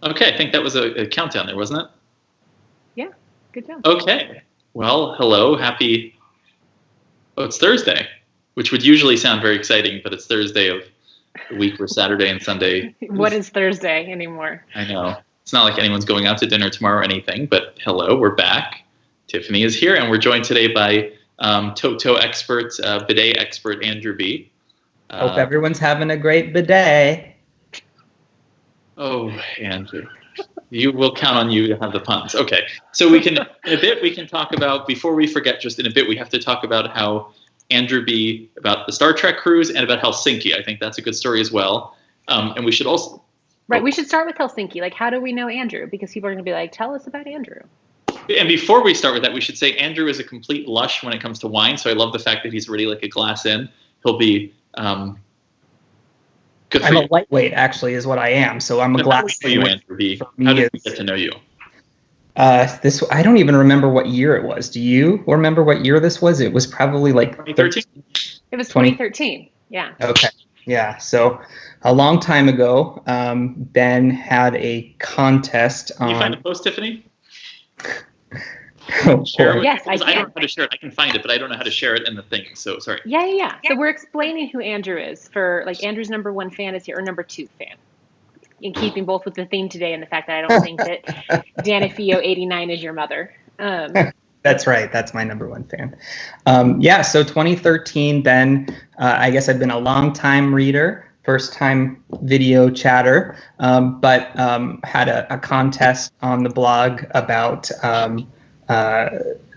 Okay, I think that was a countdown there, wasn't it? Yeah, good job. Okay. Well, hello, happy... Oh, it's Thursday, which would usually sound very exciting, but it's Thursday of the week where Saturday and Sunday... What is Thursday anymore? I know. It's not like anyone's going out to dinner tomorrow or anything, but hello, we're back. Tiffany is here, and we're joined today by Toto expert, bidet expert, Andrew B. Hope everyone's having a great bidet. Oh, Andrew. We'll count on you to have the puns. Okay. So in a bit, we can talk about, before we forget, just in a bit, we have to talk about how Andrew B., about the Star Trek cruise and about Helsinki. I think that's a good story as well. And we should also... Right, we should start with Helsinki. Like, how do we know Andrew? Because people are going to be like, tell us about Andrew. And before we start with that, we should say Andrew is a complete lush when it comes to wine. So I love the fact that he's already like a glass in. He'll be... good for I'm you. a lightweight, actually, is what I am. So I'm a glass for you, Andrew B. How did we get to know you? I don't even remember what year it was. Do you remember what year this was? It was probably like 2013. It was 2013. Yeah. Okay. Yeah. So a long time ago, Ben had a contest on... Can you find a post, Tiffany? Sure. Yes, I can. I don't know how to share it. I can find it, but I don't know how to share it in the thing. So sorry. Yeah. So we're explaining who Andrew is for, like, Andrew's number 1 fan is here, or number 2 fan. In keeping both with the theme today and the fact that I don't think that Danifio 89 is your mother. That's right. That's my number 1 fan. So 2013, Ben, I guess I've been a long time reader, first time video chatter, but had a contest on the blog about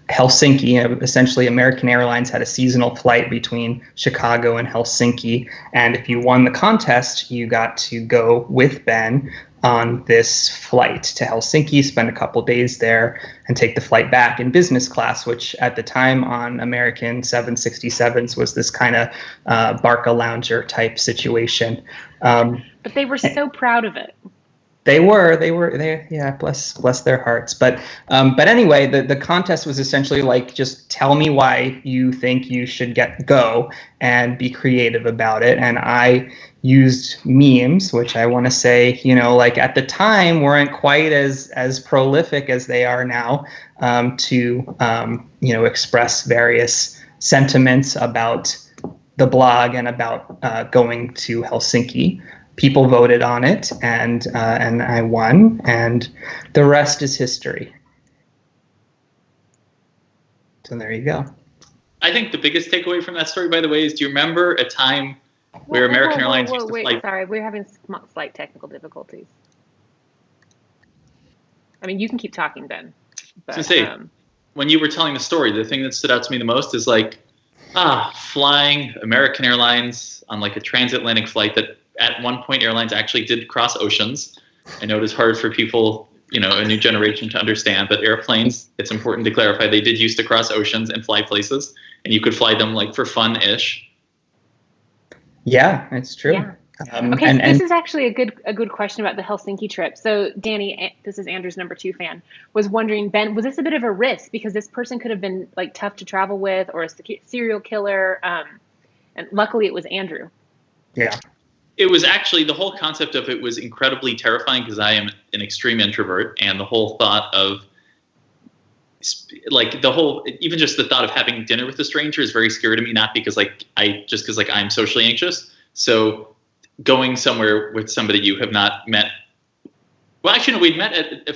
Helsinki. Essentially, American Airlines had a seasonal flight between Chicago and Helsinki, and if you won the contest, you got to go with Ben on this flight to Helsinki, spend a couple days there, and take the flight back in business class, which at the time on American 767s was this kind of Barca lounger type situation. But they were so proud of it. They were, yeah, bless their hearts. But anyway, the contest was essentially like, just tell me why you think you should go and be creative about it. And I used memes, which I want to say, like at the time weren't quite as prolific as they are now, to express various sentiments about the blog and about going to Helsinki. People voted on it, and I won, and the rest is history. So there you go. I think the biggest takeaway from that story, by the way, is do you remember a time where American Airlines used to fly... Sorry, we're having slight technical difficulties. I mean, you can keep talking, Ben. But, when you were telling the story, the thing that stood out to me the most is like, flying American Airlines on like a transatlantic flight that at one point airlines actually did cross oceans. I know it is hard for people, a new generation to understand, but airplanes, it's important to clarify, they did used to cross oceans and fly places, and you could fly them like for fun-ish. Yeah, it's true. Yeah. Okay, this is actually a good question about the Helsinki trip. So Danny, this is Andrew's number 2 fan, was wondering, Ben, was this a bit of a risk because this person could have been like tough to travel with or a serial killer? And luckily it was Andrew. Yeah. It was actually, the whole concept of it was incredibly terrifying because I am an extreme introvert, and the whole thought of like even just the thought of having dinner with a stranger is very scary to me, not because because I'm socially anxious. So going somewhere with somebody you have not met, well, actually, no, we'd met at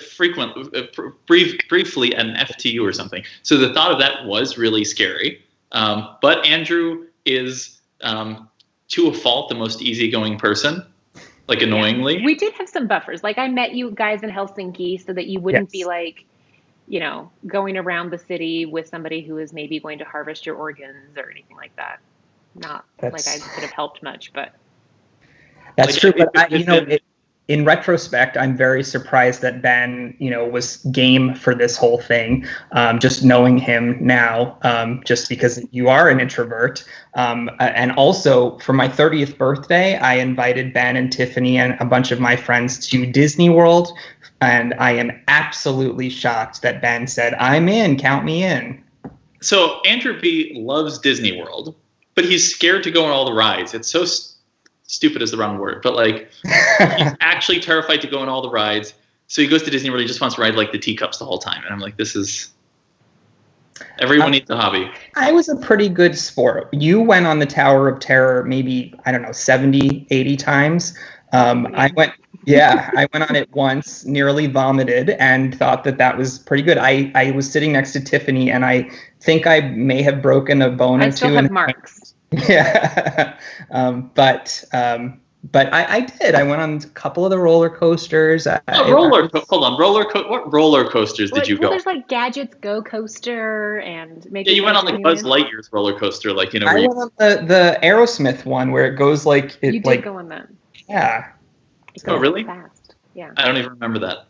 briefly at an FTU or something. So the thought of that was really scary. But Andrew is, to a fault, the most easygoing person, like annoyingly. Yeah. We did have some buffers. Like I met you guys in Helsinki so that you wouldn't be like, going around the city with somebody who is maybe going to harvest your organs or anything like that. Not like I could have helped much, but. That's true. But in retrospect, I'm very surprised that Ben, was game for this whole thing. Just knowing him now, just because you are an introvert. And also for my 30th birthday, I invited Ben and Tiffany and a bunch of my friends to Disney World. And I am absolutely shocked that Ben said, I'm in, count me in. So Andrew B. loves Disney World, but he's scared to go on all the rides. It's stupid is the wrong word, but like he's actually terrified to go on all the rides. So he goes to Disney World. He just wants to ride like the teacups the whole time. And I'm like, this is, everyone needs a hobby. I was a pretty good sport. You went on the Tower of Terror maybe, I don't know, 70, 80 times. I went on it once, nearly vomited, and thought that was pretty good. I was sitting next to Tiffany, and I think I may have broken a bone or two. I still have marks. Yeah. But I did. I went on a couple of the roller coasters. Hold on. What roller coasters did you go? There's like Gadget's Go Coaster and maybe. Yeah, you went on like Buzz Lightyear's roller coaster, like, you know. I went on the Aerosmith one where it goes like it. You did go on that. Yeah. Oh, really? Fast. Yeah. I don't even remember that.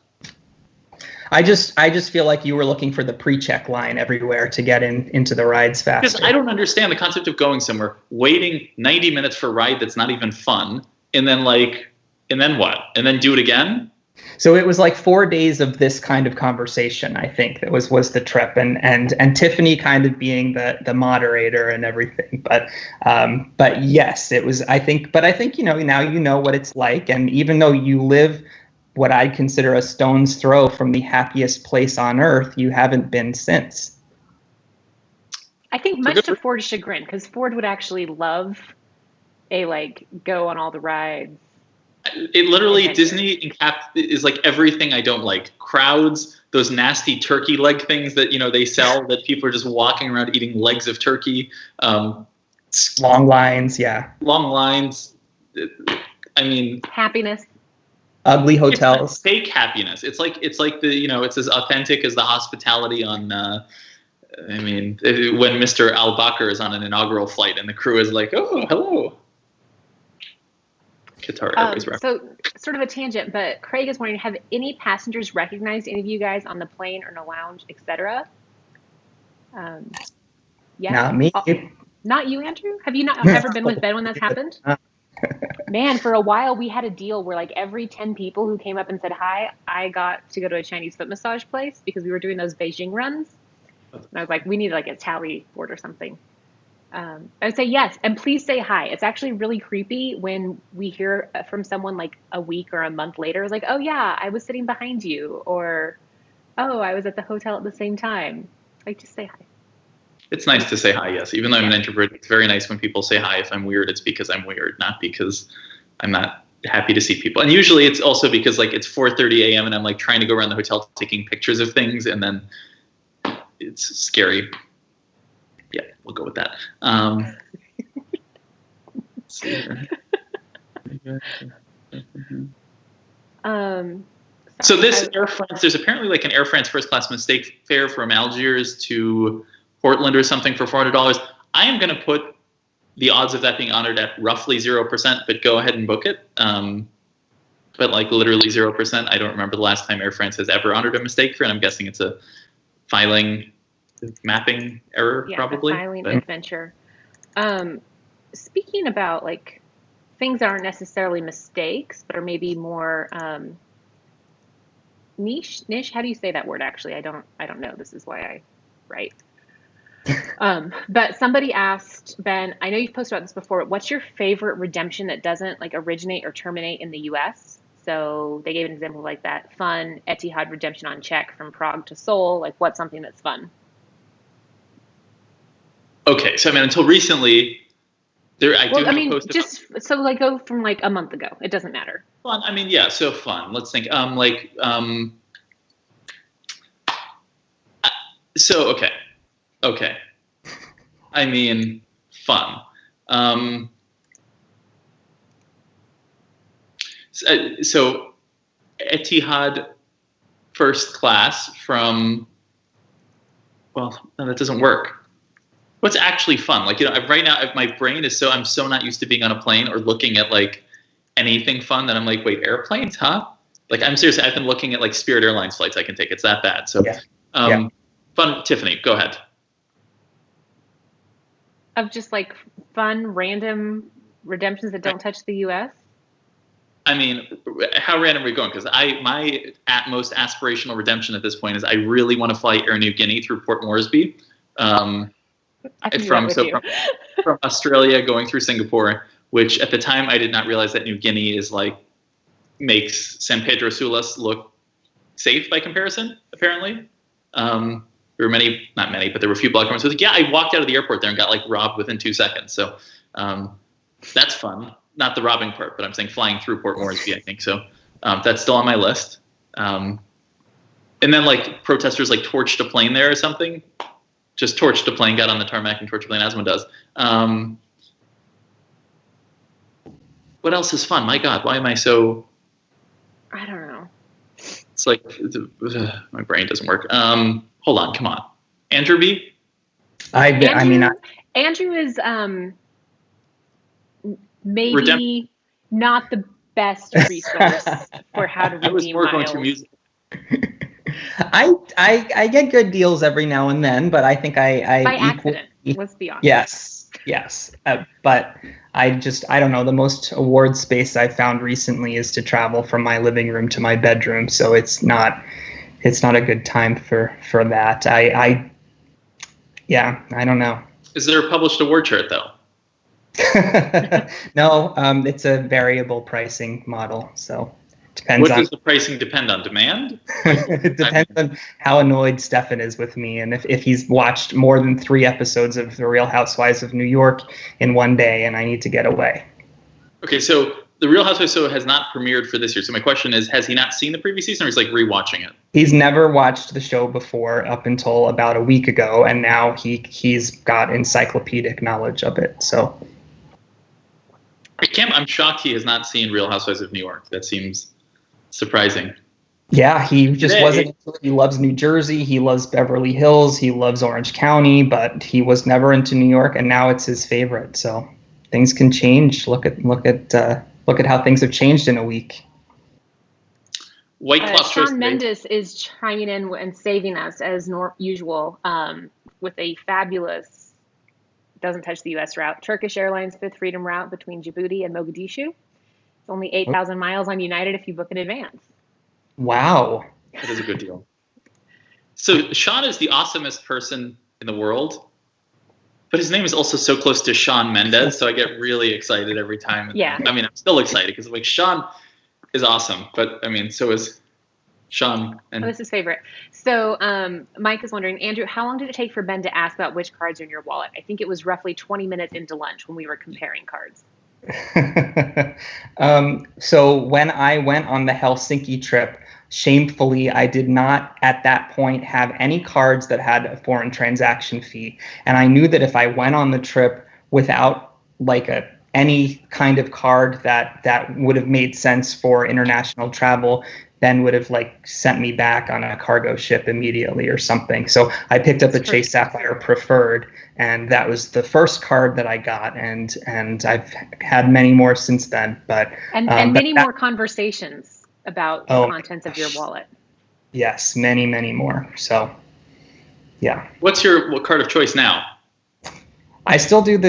I just feel like you were looking for the pre-check line everywhere to get into the rides faster. Because I don't understand the concept of going somewhere, waiting 90 minutes for a ride that's not even fun. And then what? And then do it again? So it was like 4 days of this kind of conversation, I think, that was the trip, and Tiffany kind of being the moderator and everything. But yes, it was, I think, you know, now you know what it's like. And even though you live what I'd consider a stone's throw from the happiest place on earth, you haven't been since. I think much to Ford's chagrin, because Ford would actually love a like go on all the rides. It literally, Disney is like everything I don't like. Crowds, those nasty turkey leg things that, you know, they sell that people are just walking around eating legs of turkey. Long lines, yeah. Long lines. I mean, happiness. Ugly hotels. It's fake happiness. It's like the, you know, it's as authentic as the hospitality on. I mean, when Mr. Al-Bakr is on an inaugural flight and the crew is like, "Oh, hello." Qatar Airways reference. So, sort of a tangent, but Craig is wondering, have any passengers recognized any of you guys on the plane or in the lounge, etc.? Yeah. Not me. Not you, Andrew? Have you not ever been with Ben when that's happened? Man, for a while we had a deal where like every 10 people who came up and said hi, I got to go to a Chinese foot massage place because we were doing those Beijing runs. And I was like, we need like a tally board or something. I would say yes, and please say hi. It's actually really creepy when we hear from someone like a week or a month later. It's like, oh yeah, I was sitting behind you, or oh, I was at the hotel at the same time. Like, just say hi. It's nice to say hi, yes. Even though I'm an introvert, it's very nice when people say hi. If I'm weird, it's because I'm weird, not because I'm not happy to see people. And usually it's also because like it's 4:30 a.m. and I'm like trying to go around the hotel taking pictures of things, and then it's scary. Yeah, we'll go with that. Let's see here. So this Air France, there's apparently like an Air France first class mistake fare from Algiers to Portland or something for $400. I am going to put the odds of that being honored at roughly 0%, but go ahead and book it. But like literally 0%. I don't remember the last time Air France has ever honored a mistake fare, and I'm guessing it's a mapping error, probably. Filing adventure. Speaking about like things that aren't necessarily mistakes, but are maybe more niche. How do you say that word? Actually, I don't know. This is why I write. But somebody asked, Ben, I know you've posted about this before, but what's your favorite redemption that doesn't like originate or terminate in the U.S.? So they gave an example like that fun Etihad redemption on check from Prague to Seoul. Like, what's something that's fun? Okay, so I mean, until recently, just so like go from like a month ago. It doesn't matter. Fun. I mean, yeah. So fun. Let's think. So okay. I mean, fun. So Etihad first class from, well, no, that doesn't work. What's actually fun? Like, you know, right now my brain is I'm so not used to being on a plane or looking at like anything fun that I'm like, wait, airplanes, huh? Like, I'm serious. I've been looking at like Spirit Airlines flights I can take. It's that bad. So, fun. Tiffany, go ahead. Of just like fun, random redemptions that don't touch the U.S. I mean, how random are we going? Because my most aspirational redemption at this point is I really want to fly Air New Guinea through Port Moresby, from Australia going through Singapore, which at the time I did not realize that New Guinea is like makes San Pedro Sulas look safe by comparison. Apparently, there were not many, but there were a few blog comments. Like, yeah, I walked out of the airport there and got like robbed within 2 seconds. So that's fun. Not the robbing part, but I'm saying flying through Port Moresby. I think so. That's still on my list. And then like protesters like torched a plane there or something. Just torched a plane, got on the tarmac and torched a plane, as one does. What else is fun? My God, why am I so... I don't know. It's like my brain doesn't work. Hold on, come on. Andrew B? Andrew is maybe not the best resource for how to redeem miles. Going through music. I get good deals every now and then, but I think I by accident. Let's be honest. Yes. But I don't know. The most award space I've found recently is to travel from my living room to my bedroom. So it's not a good time for that. I don't know. Is there a published award chart though? No, it's a variable pricing model. So depends. What does the pricing depend on? Demand? It depends on how annoyed Stefan is with me, and if he's watched more than 3 episodes of The Real Housewives of New York in one day, and I need to get away. Okay, so The Real Housewives has not premiered for this year. So my question is, has he not seen the previous season, or he's like rewatching it? He's never watched the show before up until about a week ago, and now he's got encyclopedic knowledge of it. So I'm shocked he has not seen Real Housewives of New York. That seems surprising. Yeah, he just wasn't. He loves New Jersey. He loves Beverly Hills. He loves Orange County, but he was never into New York, and now it's his favorite. So things can change. Look at how things have changed in a week. White Claw Shawn Mendes is chiming in and saving us as usual with a fabulous, doesn't touch the U.S. route, Turkish Airlines Fifth Freedom route between Djibouti and Mogadishu. It's only 8,000 miles on United if you book in advance. Wow. That is a good deal. So Shawn is the awesomest person in the world, but his name is also so close to Shawn Mendes, so I get really excited every time. Yeah. I mean, I'm still excited because like Shawn is awesome, but I mean, so is Shawn. And this is his favorite. So Mike is wondering, Andrew, how long did it take for Ben to ask about which cards are in your wallet? I think it was roughly 20 minutes into lunch when we were comparing cards. So when I went on the Helsinki trip, shamefully, I did not at that point have any cards that had a foreign transaction fee. And I knew that if I went on the trip without like any kind of card that would have made sense for international travel, then would have like sent me back on a cargo ship immediately or something. So I picked up a Chase Sapphire Preferred, and that was the first card that I got, and I've had many more since then. But many more conversations about the contents of your wallet. Yes, many more. So, yeah. What's your card of choice now? I still do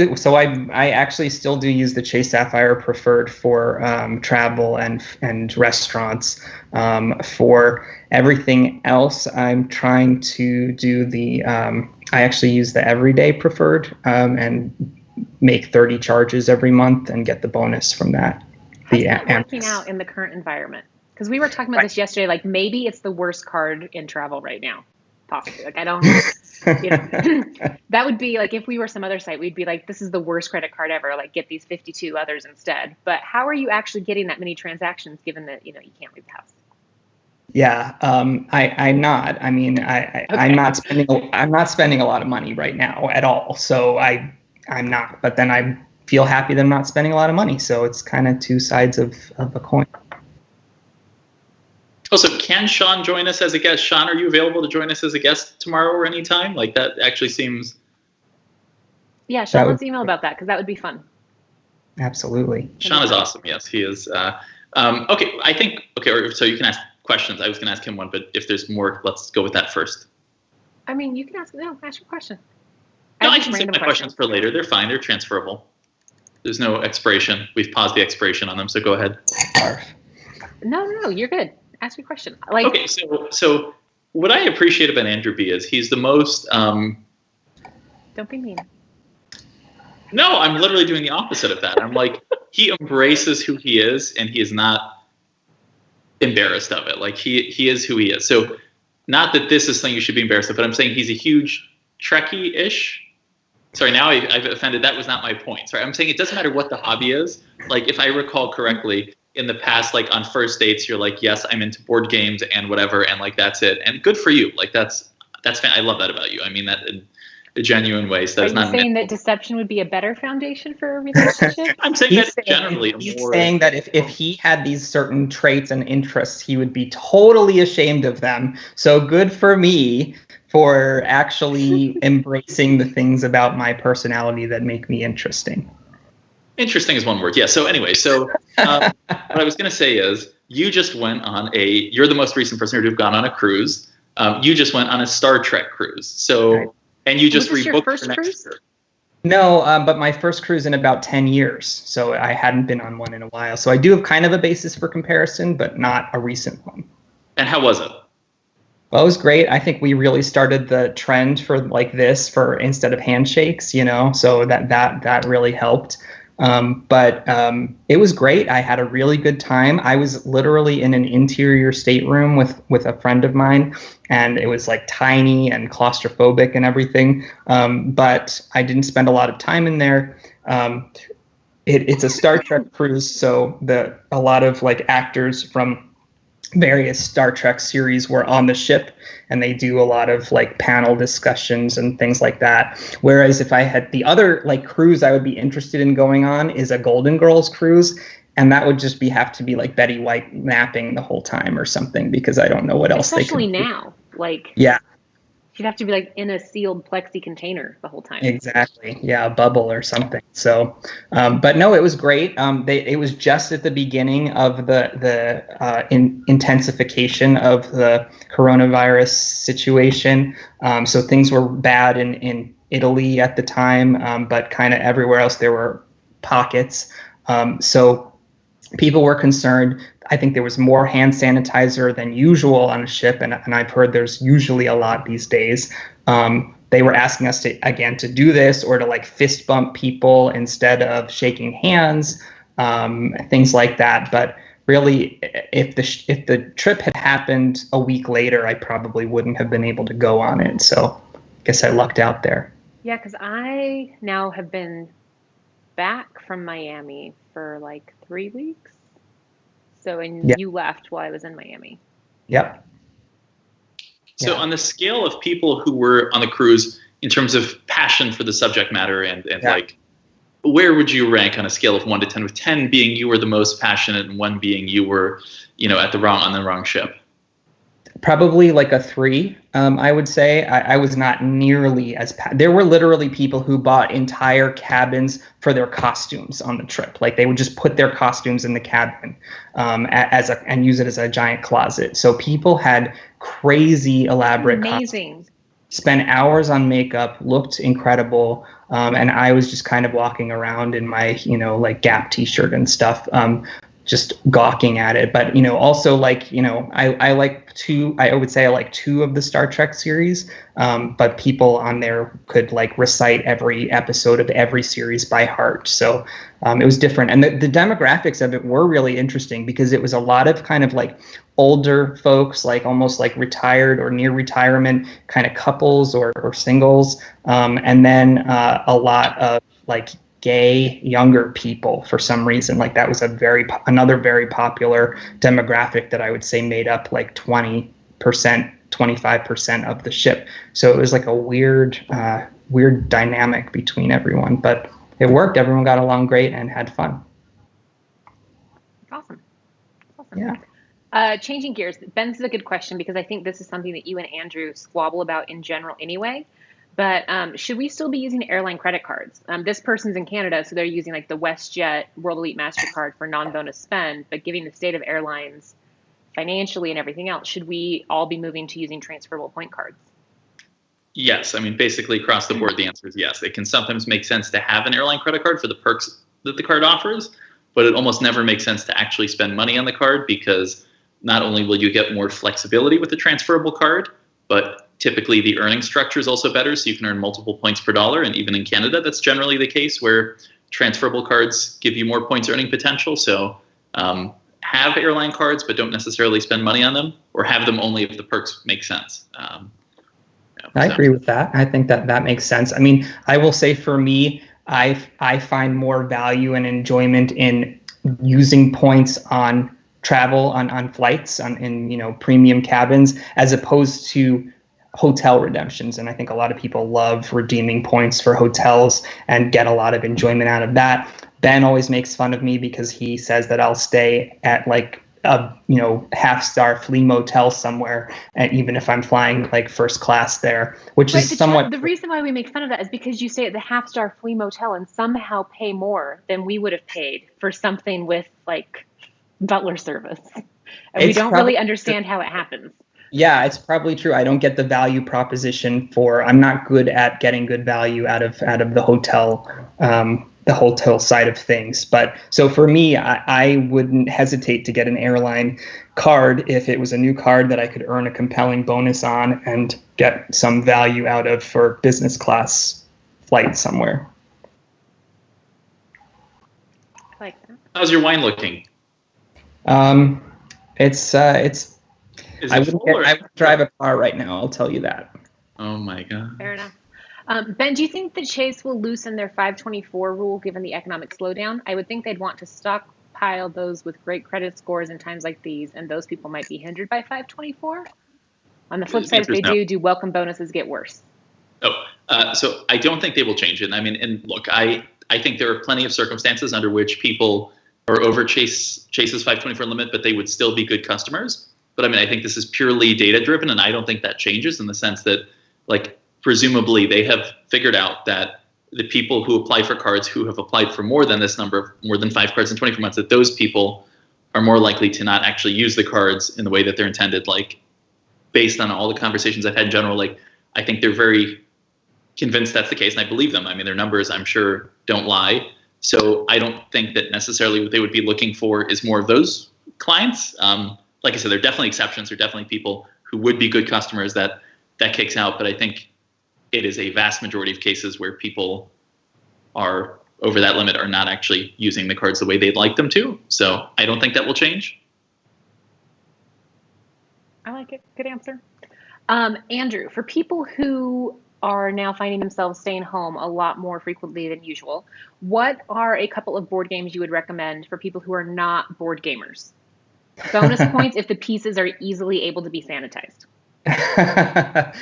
I actually still do use the Chase Sapphire Preferred for travel and restaurants. For everything else, I'm trying to do I actually use the Everyday Preferred and make 30 charges every month and get the bonus from that. How's that working out in the current environment? Because we were talking about this yesterday, like maybe it's the worst card in travel right now. Possibly. Like I don't that would be like if we were some other site, we'd be like, this is the worst credit card ever. Like get these 52 others instead. But how are you actually getting that many transactions given that you can't leave the house? Yeah, I'm not. I mean, okay. I'm not spending a lot of money right now at all. So I'm not. But then I feel happy that I'm not spending a lot of money. So it's kind of two sides of a coin. Also, can Shawn join us as a guest? Shawn, are you available to join us as a guest tomorrow or anytime? Like that actually seems... Yeah, Shawn, let's email about that because that would be fun. Absolutely. Shawn is awesome. Yes, he is. So you can ask questions. I was going to ask him one, but if there's more, let's go with that first. I mean, you can ask your question. No, I can save my questions for later. They're fine. They're transferable. There's no expiration. We've paused the expiration on them, so go ahead. No, you're good. Ask your question. Okay, so what I appreciate about Andrew B is he's the most... Don't be mean. No, I'm literally doing the opposite of that. I'm like, he embraces who he is, and he is not embarrassed of it. Like he is who he is. So not that this is something you should be embarrassed of, but I'm saying he's a huge Trekkie-ish. Sorry, now I've offended. That was not my point. Sorry, I'm saying it doesn't matter what the hobby is. Like, if I recall correctly, in the past, like on first dates, you're like, yes, I'm into board games and whatever, and like that's it. And good for you. Like that's I love that about you. I mean that in a genuine way. So that's Are you not saying that deception would be a better foundation for a relationship? I'm saying He's that generally. saying that if he had these certain traits and interests, he would be totally ashamed of them. So good for me for actually embracing the things about my personality that make me interesting. Interesting is one word. Yeah. So anyway, what I was going to say is you just went on you're the most recent person to have gone on a cruise. You just went on a Star Trek cruise. So, right. And you just rebooked your first next cruise? year. No, but my first cruise in about 10 years. So I hadn't been on one in a while. So I do have kind of a basis for comparison, but not a recent one. And how was it? Well, it was great. I think we really started the trend for like this for instead of handshakes, so that really helped. But it was great. I had a really good time. I was literally in an interior stateroom with a friend of mine, and it was like tiny and claustrophobic and everything. But I didn't spend a lot of time in there. It's a Star Trek cruise, so a lot of like actors from various Star Trek series were on the ship, and they do a lot of like panel discussions and things like that. Whereas if I had the other like cruise I would be interested in going on is a Golden Girls cruise, and that would just have to be like Betty White napping the whole time or something, because I don't know what else especially they could now do. Like yeah, she'd have to be like in a sealed plexi container the whole time. Exactly. Yeah, a bubble or something. So, but no, it was great. It was just at the beginning of the intensification of the coronavirus situation. So things were bad in Italy at the time, but kind of everywhere else there were pockets. So people were concerned. I think there was more hand sanitizer than usual on a ship, and I've heard there's usually a lot these days. They were asking us to do this or to like fist bump people instead of shaking hands, things like that. But really, if the trip had happened a week later, I probably wouldn't have been able to go on it. So I guess I lucked out there. Yeah, because I now have been back from Miami for like 3 weeks. So you left while I was in Miami. Yep. So on the scale of people who were on the cruise in terms of passion for the subject matter and like, where would you rank on a scale of 1 to 10, with 10 being you were the most passionate and 1 being you were, on the wrong ship? Probably like a 3, I would say. I was not nearly as there were literally people who bought entire cabins for their costumes on the trip. Like they would just put their costumes in the cabin and use it as a giant closet. So people had crazy elaborate costumes, spent hours on makeup, looked incredible, and I was just kind of walking around in my like Gap t-shirt and stuff, just gawking at it. But also like I would say I like 2 of the Star Trek series, but people on there could like recite every episode of every series by heart. So it was different, and the demographics of it were really interesting because it was a lot of kind of like older folks, like almost like retired or near retirement kind of couples or singles, and then a lot of like gay younger people for some reason. Like that was another very popular demographic that I would say made up like 20%, 25% of the ship. So it was like a weird dynamic between everyone, but it worked. Everyone got along great and had fun. Awesome. Yeah. Changing gears, Ben, this is a good question because I think this is something that you and Andrew squabble about in general anyway. But should we still be using airline credit cards? This person's in Canada, so they're using like the WestJet World Elite MasterCard for non-bonus spend, but given the state of airlines financially and everything else, should we all be moving to using transferable point cards? Yes. I mean, basically across the board, the answer is yes. It can sometimes make sense to have an airline credit card for the perks that the card offers, but it almost never makes sense to actually spend money on the card because not only will you get more flexibility with the transferable card, but typically the earning structure is also better, so you can earn multiple points per dollar. And even in Canada, that's generally the case where transferable cards give you more points earning potential. So have airline cards, but don't necessarily spend money on them, or have them only if the perks make sense. I agree with that. I think that makes sense. I mean, I will say for me, I find more value and enjoyment in using points on travel, on flights, in premium cabins, as opposed to hotel redemptions. And I think a lot of people love redeeming points for hotels and get a lot of enjoyment out of that. Ben always makes fun of me because he says that I'll stay at like a half-star flea motel somewhere, and even if I'm flying like first class there, which is somewhat. The reason why we make fun of that is because you stay at the half-star flea motel and somehow pay more than we would have paid for something with like butler service, and we don't really understand how it happens. Yeah, it's probably true. I don't get the value proposition I'm not good at getting good value out of the hotel side of things. But so for me, I wouldn't hesitate to get an airline card if it was a new card that I could earn a compelling bonus on and get some value out of for business class flight somewhere. I like that. How's your wine looking? It's I wouldn't drive a car right now, I'll tell you that. Oh my God. Fair enough. Ben, do you think that Chase will loosen their 524 rule given the economic slowdown? I would think they'd want to stockpile those with great credit scores in times like these, and those people might be hindered by 524. On the flip side, if they do welcome bonuses get worse? So I don't think they will change it. I mean, and look, I think there are plenty of circumstances under which people are over Chase's 524 limit, but they would still be good customers. But I mean, I think this is purely data driven, and I don't think that changes in the sense that, like, presumably they have figured out that the people who apply for cards who have applied for more than this number, more than 5 cards in 24 months, that those people are more likely to not actually use the cards in the way that they're intended. Like, based on all the conversations I've had in general, like, I think they're very convinced that's the case, and I believe them. I mean, their numbers, I'm sure, don't lie. So I don't think that necessarily what they would be looking for is more of those clients. Like I said, there are definitely exceptions. There are definitely people who would be good customers that kicks out. But I think it is a vast majority of cases where people are over that limit are not actually using the cards the way they'd like them to. So I don't think that will change. I like it. Good answer. Andrew, for people who are now finding themselves staying home a lot more frequently than usual, what are a couple of board games you would recommend for people who are not board gamers? Bonus points if the pieces are easily able to be sanitized. I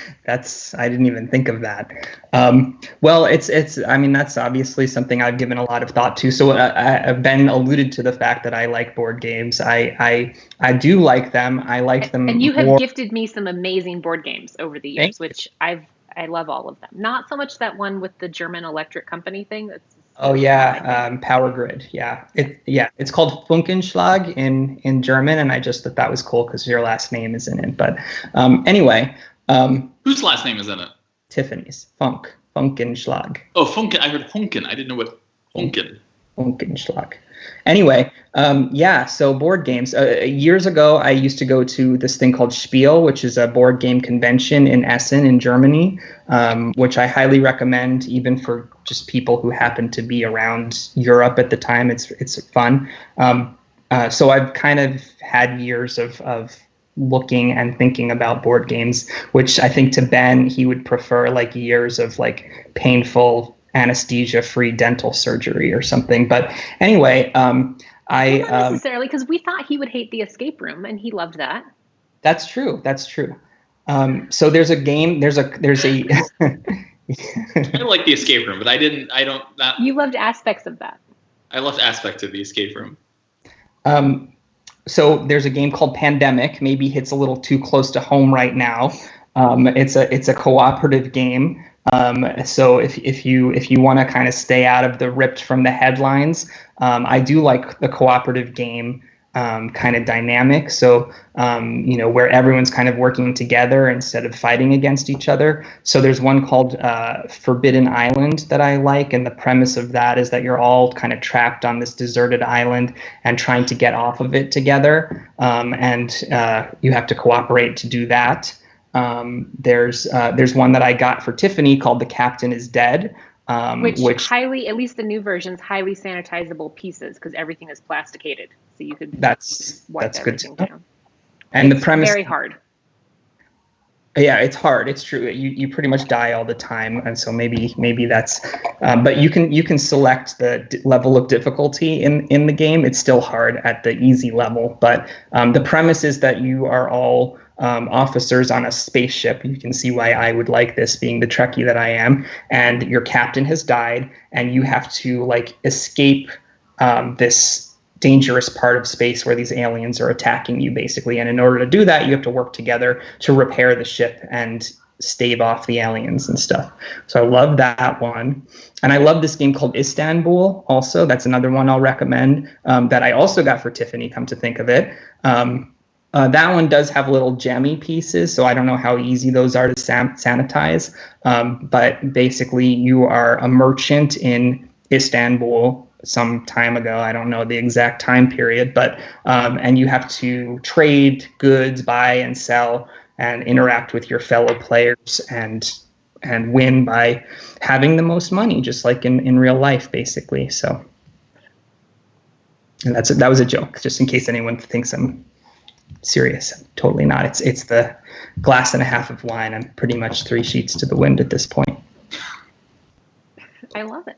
didn't even think of that. Well, I mean, that's obviously something I've given a lot of thought to. So Ben alluded to the fact that I like board games. I do like them. I like them. And you have gifted me some amazing board games over the years, which I love all of them. Not so much that one with the German electric company thing. That's Power Grid. Yeah, it's called Funkenschlag in German, and I just thought that was cool because your last name is in it. But anyway, whose last name is in it? Tiffany's. Funkenschlag. Oh, Funken. I heard Funken. I didn't know what Funkenschlag. Anyway, so board games. Years ago, I used to go to this thing called Spiel, which is a board game convention in Essen in Germany, which I highly recommend even for just people who happen to be around Europe at the time. It's fun. So I've kind of had years of looking and thinking about board games, which I think to Ben, he would prefer like years of like painful anesthesia-free dental surgery or something. But anyway, not necessarily, because we thought he would hate the escape room, and he loved that. That's true. So there's a game. There's a. I like the escape room, but You loved aspects of that. I loved aspects of the escape room. So there's a game called Pandemic. Maybe hits a little too close to home right now. It's a cooperative game. So if you want to kind of stay out of the ripped from the headlines, I do like the cooperative game kind of dynamic. So where everyone's kind of working together instead of fighting against each other. So there's one called Forbidden Island that I like, and the premise of that is that you're all kind of trapped on this deserted island and trying to get off of it together, and you have to cooperate to do that. There's one that I got for Tiffany called The Captain is Dead. Which highly, at least the new versions, highly sanitizable pieces because everything is plasticated, so you could wipe everything down. And it's the premise very hard. Yeah, it's hard. It's true. You pretty much die all the time, and so maybe that's. But you can select the level of difficulty in the game. It's still hard at the easy level, but the premise is that you are all officers on a spaceship. You can see why I would like this, being the Trekkie that I am. And your captain has died, and you have to like escape this dangerous part of space where these aliens are attacking you, basically. And in order to do that, you have to work together to repair the ship and stave off the aliens and stuff. So I love that one. And I love this game called Istanbul also. That's another one I'll recommend that I also got for Tiffany, come to think of it. That one does have little gemmy pieces, so I don't know how easy those are to sanitize. But basically, you are a merchant in Istanbul some time ago. I don't know the exact time period, but and you have to trade goods, buy and sell, and interact with your fellow players and win by having the most money, just like in real life, basically. So, and that was a joke, just in case anyone thinks I'm serious. Totally not. It's the glass and a half of wine. I'm pretty much 3 sheets to the wind at this point. I love it.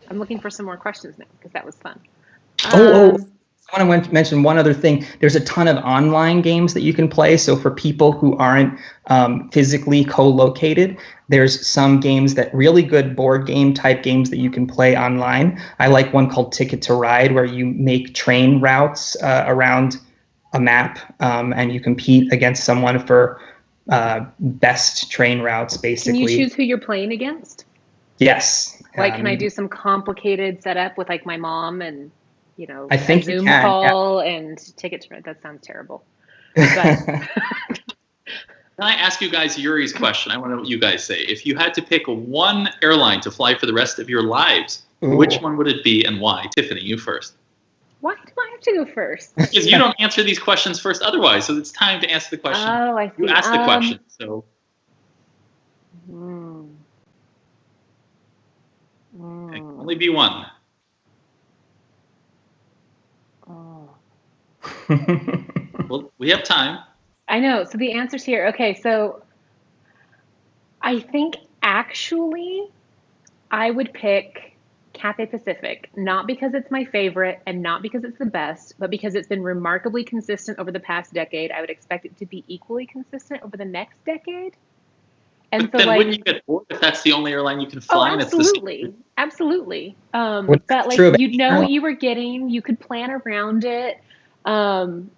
I'm looking for some more questions now because that was fun. I want to mention one other thing. There's a ton of online games that you can play. So for people who aren't physically co-located, there's some games that really good board game type games that you can play online. I like one called Ticket to Ride, where you make train routes around a map, and you compete against someone for best train routes, basically. Can you choose who you're playing against? Yes. Like, can I do some complicated setup with like my mom and, I think a Zoom you can, call and Ticket to Ride? That sounds terrible. But Can I ask you guys Yuri's question? I want to know what you guys say. If you had to pick one airline to fly for the rest of your lives, which one would it be and why? Tiffany, you first. Why do I have to go first? Because you don't answer these questions first otherwise, so it's time to answer the question. Oh, I see. You asked the question, so. It can only be one. Well, we have time. I know. So the answer's here. Okay, so I think actually I would pick Cathay Pacific, not because it's my favorite and not because it's the best, but because it's been remarkably consistent over the past decade. I would expect it to be equally consistent over the next decade. And but so, then wouldn't you get bored if that's the only airline you can fly? Oh, absolutely. Absolutely. But like, you'd know what you were getting. You could plan around it. And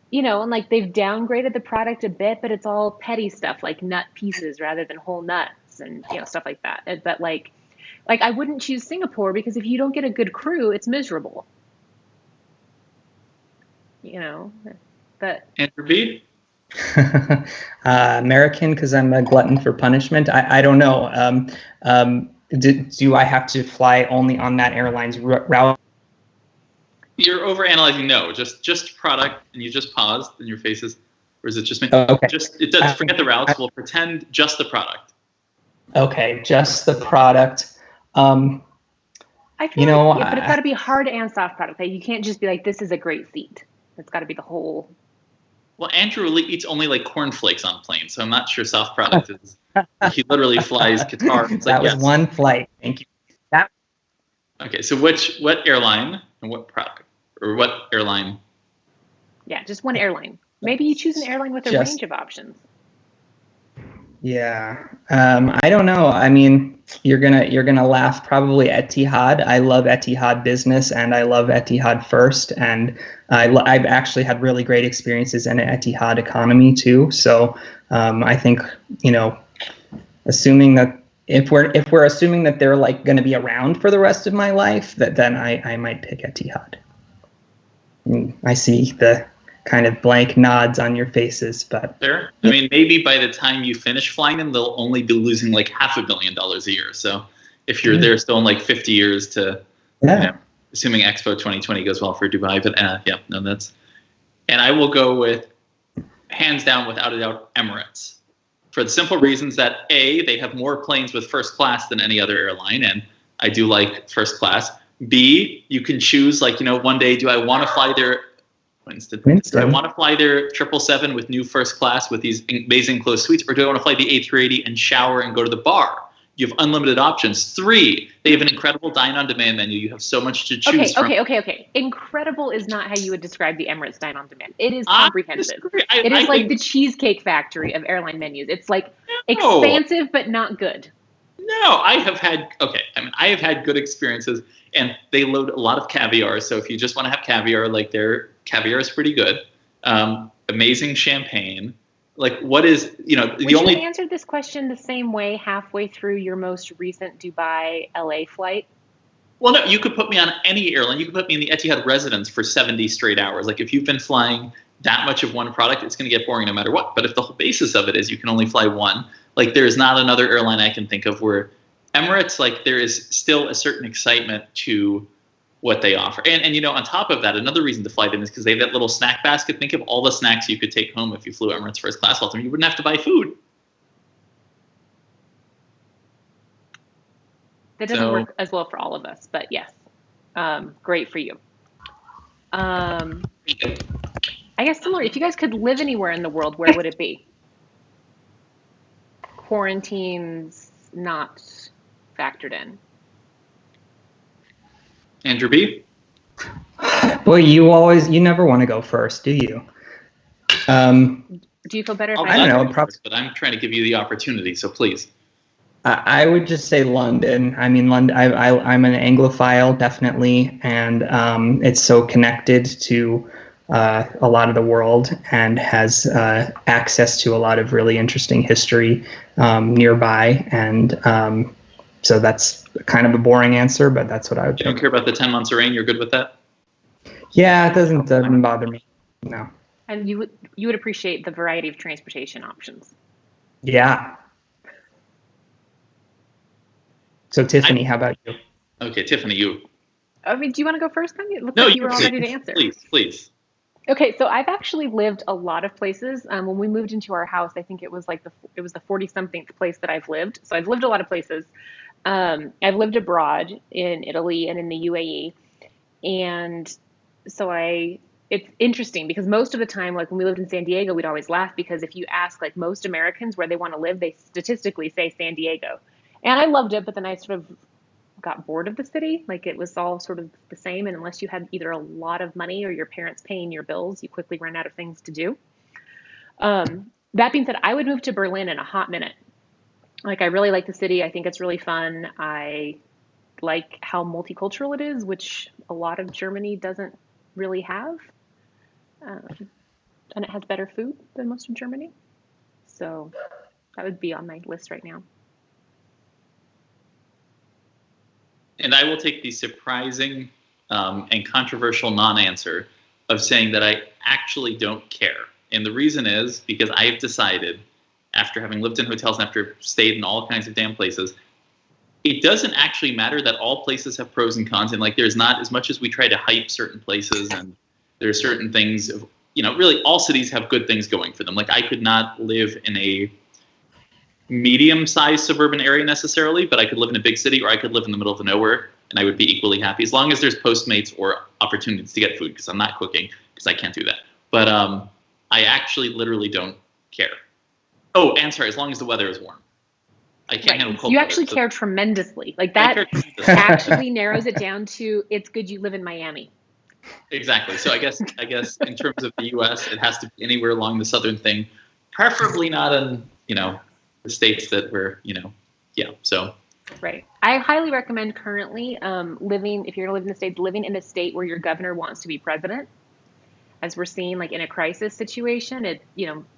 like they've downgraded the product a bit, but it's all petty stuff like nut pieces rather than whole nuts and, stuff like that. But like I wouldn't choose Singapore because if you don't get a good crew, it's miserable. But Andrew B? American, because I'm a glutton for punishment. I don't know. Do I have to fly only on that airline's route? You're overanalyzing. No, just product, and you just paused, and your face is, or is it just me? Okay. It does. Forget the routes. We'll pretend just the product. Okay, just the product. I feel but it's got to be hard and soft product. You can't just be like, this is a great seat. It's got to be the whole. Well, Andrew eats only like cornflakes on planes, so I'm not sure soft product is. He literally flies Qatar. It's that was one flight. Thank you. Okay, so what airline and what product, or what airline? Yeah, just one airline. Maybe you choose an airline with a range of options. Yeah, I don't know. I mean, you're gonna laugh. Probably Etihad. I love Etihad Business and I love Etihad First, and I've actually had really great experiences in Etihad Economy too. So I think assuming that if we're assuming that they're like going to be around for the rest of my life, then I might pick Etihad. I see the kind of blank nods on your faces, but sure. I mean, maybe by the time you finish flying them, they'll only be losing like $500 million a year. So if you're there still in like 50 years to, assuming Expo 2020 goes well for Dubai, but that's, and I will go with hands down, without a doubt, Emirates. For the simple reasons that A, they have more planes with first class than any other airline, and I do like first class. B, you can choose, like, one day, do I want to fly their Winston. Do I want to fly their 777 with new first class with these amazing closed suites, or do I want to fly the A380 and shower and go to the bar? You have unlimited options. 3, they have an incredible dine-on-demand menu. You have so much to choose from. Okay. Incredible is not how you would describe the Emirates dine-on-demand. It is comprehensive. It is like the Cheesecake Factory of airline menus. It's like expansive but not good. No, I have had good experiences, and they load a lot of caviar. So if you just want to have caviar, like, their caviar is pretty good. Amazing champagne. Like, what is, you answered this question the same way halfway through your most recent Dubai LA flight? Well, no, you could put me on any airline. You could put me in the Etihad Residence for 70 straight hours. Like, if you've been flying that much of one product, it's going to get boring no matter what. But if the whole basis of it is you can only fly one, like, there is not another airline I can think of where Emirates, like, there is still a certain excitement to what they offer. And on top of that, another reason to fly them is because they have that little snack basket. Think of all the snacks you could take home if you flew Emirates first class all the time. You wouldn't have to buy food. That doesn't work as well for all of us, but yes, great for you. I guess similar, if you guys could live anywhere in the world, where would it be? Quarantines not factored in. Andrew B? Well, you never want to go first, do you? Do you feel better if I don't know, but I'm trying to give you the opportunity, so please. I would just say London. I mean, London. I'm an Anglophile, definitely, and it's so connected to a lot of the world and has access to a lot of really interesting history nearby. And so that's kind of a boring answer, but that's what I would think. You don't care about the 10 months of rain? You're good with that? Yeah, it doesn't bother me. No. And you would appreciate the variety of transportation options. Yeah. So Tiffany, how about you? Okay, Tiffany, you. I mean, do you want to go first then? It looked like you were all ready to answer. Please. Okay, so I've actually lived a lot of places. When we moved into our house, I think it was the 40-somethingth place that I've lived. So I've lived a lot of places. I've lived abroad in Italy and in the UAE. And so it's interesting because most of the time, like when we lived in San Diego, we'd always laugh because if you ask like most Americans where they want to live, they statistically say San Diego. And I loved it, but then I sort of got bored of the city. Like it was all sort of the same. And unless you had either a lot of money or your parents paying your bills, you quickly ran out of things to do. That being said, I would move to Berlin in a hot minute. Like I really like the city. I think it's really fun. I like how multicultural it is, which a lot of Germany doesn't really have. And it has better food than most of Germany. So that would be on my list right now. And I will take the surprising and controversial non-answer of saying that I actually don't care. And the reason is because I have decided, after having lived in hotels and after stayed in all kinds of damn places, it doesn't actually matter that all places have pros and cons. And like there's not, as much as we try to hype certain places and there are certain things, really all cities have good things going for them. Like I could not live in a medium-sized suburban area necessarily, but I could live in a big city or I could live in the middle of nowhere and I would be equally happy as long as there's Postmates or opportunities to get food because I'm not cooking because I can't do that. But I actually literally don't care. Oh, and sorry, as long as the weather is warm. I can't handle cold. You actually care tremendously. Like that actually narrows it down to it's good you live in Miami. Exactly. So I guess in terms of the U.S., it has to be anywhere along the southern thing, preferably not in the states that we're so. Right. I highly recommend currently living, if you're going to live in the States, living in a state where your governor wants to be president. As we're seeing, like in a crisis situation,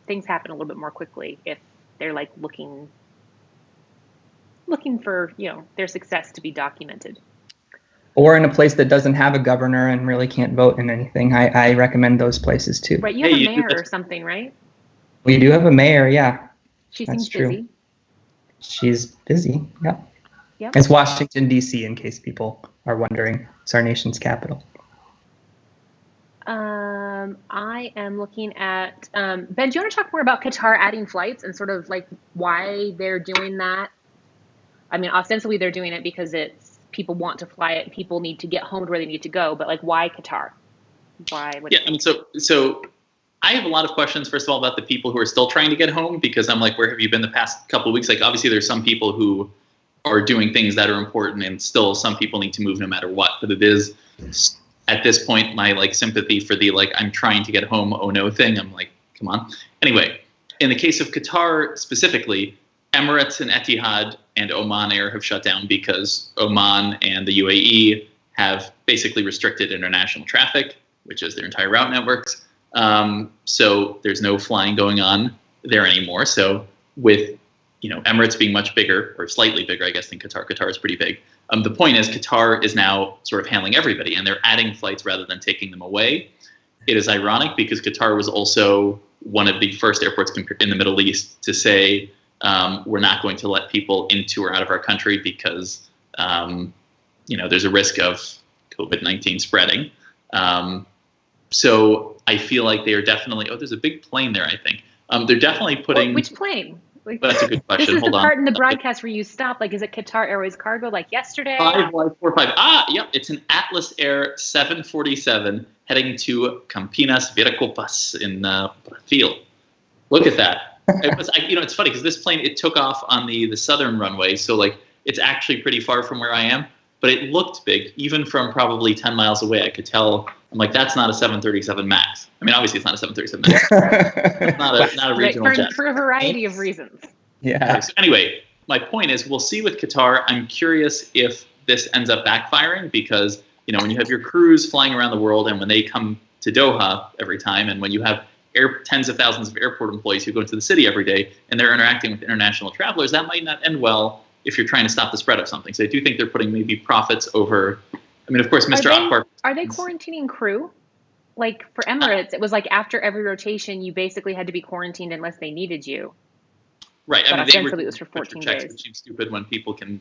things happen a little bit more quickly if they're like looking for, their success to be documented. Or in a place that doesn't have a governor and really can't vote in anything. I recommend those places too. Right. You have a mayor or something, right? We do have a mayor, yeah. She seems busy. She's busy, yeah. Yep. It's Washington, D.C., in case people are wondering. It's our nation's capital. I am looking at Ben. Do you want to talk more about Qatar adding flights and sort of like why they're doing that? I mean, ostensibly they're doing it because it's people want to fly it. People need to get home to where they need to go. But like, why Qatar? Why? What do Yeah, you I mean, think? so I have a lot of questions, first of all, about the people who are still trying to get home, because I'm like, where have you been the past couple of weeks? Like, obviously, there's some people who are doing things that are important, and still some people need to move no matter what. But it is, at this point, my like sympathy for the like, I'm trying to get home, oh no thing. I'm like, come on. Anyway, in the case of Qatar specifically, Emirates and Etihad and Oman Air have shut down because Oman and the UAE have basically restricted international traffic, which is their entire route networks. So there's no flying going on there anymore. So with Emirates being much bigger, or slightly bigger, I guess, than Qatar. Qatar is pretty big. The point is Qatar is now sort of handling everybody, and they're adding flights rather than taking them away. It is ironic because Qatar was also one of the first airports in the Middle East to say, we're not going to let people into or out of our country because there's a risk of COVID-19 spreading. So I feel like they are definitely. Oh, there's a big plane there, I think. They're definitely putting. Which plane? Like, That's a good question. This is Hold the on. part in the broadcast where you stop. Like, is it Qatar Airways Cargo like yesterday? 5145. Yep. It's an Atlas Air 747 heading to Campinas, Viracopos in Brazil. Look at that. It's funny because this plane, it took off on the southern runway, so like it's actually pretty far from where I am, but it looked big, even from probably 10 miles away. I could tell. I'm like, that's not a 737 MAX. I mean, obviously it's not a 737 MAX. It's not a regional jet. For a variety of reasons. Yeah. So anyway, my point is, we'll see with Qatar. I'm curious if this ends up backfiring because, when you have your crews flying around the world and when they come to Doha every time, and when you have tens of thousands of airport employees who go into the city every day and they're interacting with international travelers, that might not end well if you're trying to stop the spread of something. So I do think they're putting maybe profits over. I mean, of course, Mr. Akbar. Are they quarantining crew? Like for Emirates, it was like after every rotation, you basically had to be quarantined unless they needed you. Right. But I mean, ostensibly it was for 14 days. Which seems stupid when people can,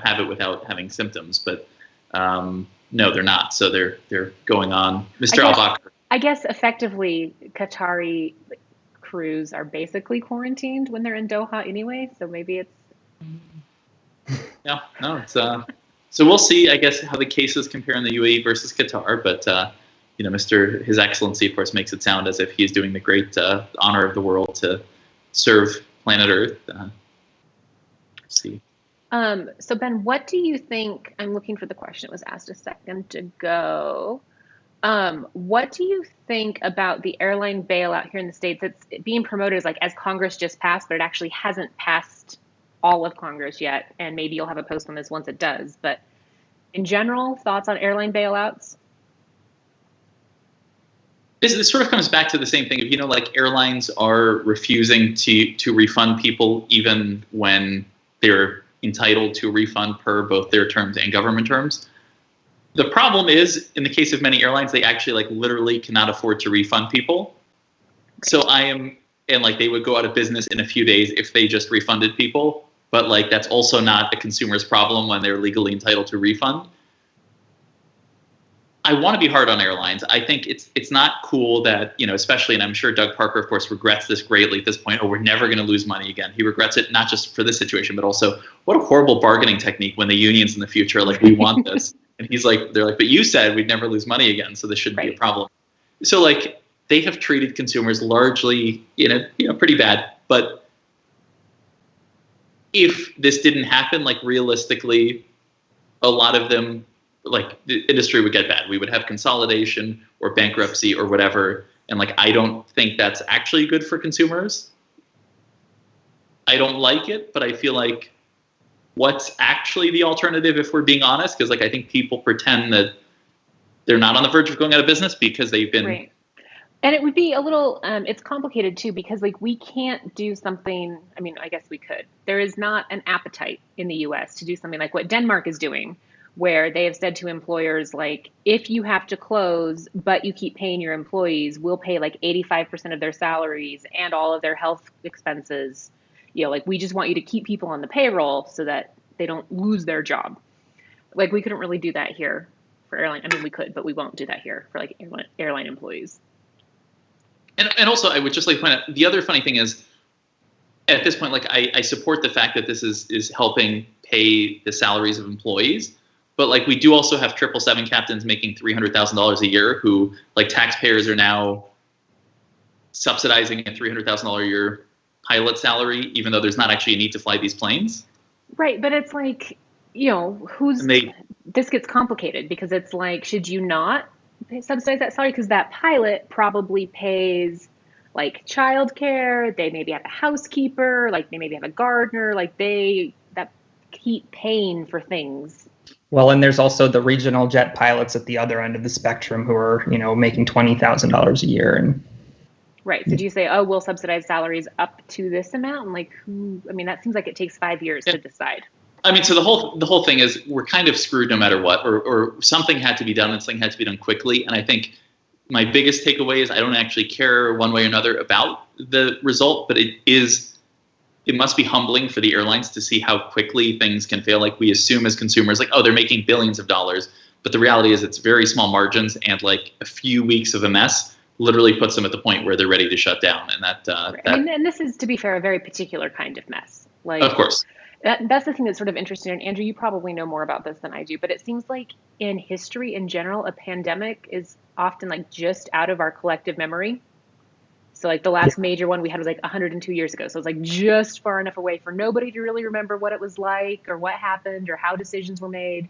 have it without having symptoms. But no, they're not. So they're going on. Mr. Al-Bakr. I guess effectively, Qatari crews are basically quarantined when they're in Doha anyway. So maybe it's. Yeah. No. It's. So we'll see, I guess, how the cases compare in the UAE versus Qatar. But His Excellency, of course, makes it sound as if he's doing the great honor of the world to serve planet Earth. See. So Ben, what do you think? I'm looking for the question. It was asked a second ago. What do you think about the airline bailout here in the States? It's being promoted as Congress just passed, but it actually hasn't passed all of Congress yet. And maybe you'll have a post on this once it does. But in general, thoughts on airline bailouts? This sort of comes back to the same thing of, airlines are refusing to refund people even when they're entitled to a refund per both their terms and government terms. The problem is, in the case of many airlines, they actually literally cannot afford to refund people. So they would go out of business in a few days if they just refunded people. But that's also not a consumer's problem when they're legally entitled to a refund. I want to be hard on airlines. I think it's not cool that, especially, and I'm sure Doug Parker, of course, regrets this greatly at this point. Oh, we're never going to lose money again. He regrets it not just for this situation, but also what a horrible bargaining technique when the unions in the future are we want this. And they're like, but you said we'd never lose money again, so this shouldn't be a problem. So they have treated consumers largely pretty bad. But if this didn't happen, realistically, a lot of them, the industry would get bad. We would have consolidation or bankruptcy or whatever. And I don't think that's actually good for consumers. I don't like it, but I feel like what's actually the alternative, if we're being honest, because I think people pretend that they're not on the verge of going out of business because they've been. Right. And it would be a little, it's complicated too, because we can't do something, I mean, I guess we could. There is not an appetite in the US to do something like what Denmark is doing, where they have said to employers, if you have to close, but you keep paying your employees, we'll pay 85% of their salaries and all of their health expenses. We just want you to keep people on the payroll so that they don't lose their job. We couldn't really do that here for airline. I mean, we could, but we won't do that here for airline employees. And also, I would just like to point out, the other funny thing is, at this point, like I support the fact that this is helping pay the salaries of employees, but like we do also have 777 captains making $300,000 a year who, like, taxpayers are now subsidizing a $300,000 a year pilot salary, even though there's not actually a need to fly these planes. Right, but it's like, this gets complicated because it's like, should you not subsidize that salary? Because that pilot probably pays like childcare, they maybe have a housekeeper, like they maybe have a gardener, like that keep paying for things. Well, and there's also the regional jet pilots at the other end of the spectrum who are, making $20,000 a year. And right. So do you say, oh, we'll subsidize salaries up to this amount? And like, that seems like it takes 5 years to decide. I mean, so the whole thing is we're kind of screwed no matter what, or something had to be done and something had to be done quickly. And I think my biggest takeaway is I don't actually care one way or another about the result, but it must be humbling for the airlines to see how quickly things can fail. Like, we assume as consumers, like, oh, they're making billions of dollars. But the reality is it's very small margins, and like a few weeks of a mess literally puts them at the point where they're ready to shut down. And and this is, to be fair, a very particular kind of mess. Like, of course. That's the thing that's sort of interesting. And Andrew, you probably know more about this than I do, but it seems like in history in general, a pandemic is often like just out of our collective memory. So like the last major one we had was like 102 years ago. So it's like just far enough away for nobody to really remember what it was like or what happened or how decisions were made.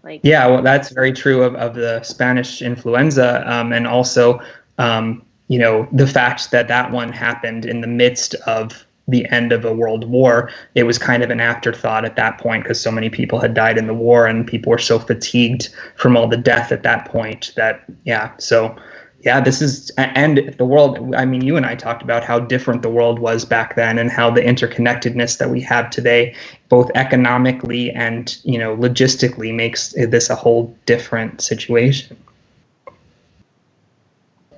Like, yeah, well, that's very true of the Spanish influenza, and also, the fact that one happened in the midst of the end of a world war. It was kind of an afterthought at that point because so many people had died in the war and people were so fatigued from all the death at that point that, this is, and the world, I mean, you and I talked about how different the world was back then and how the interconnectedness that we have today, both economically and, logistically, makes this a whole different situation.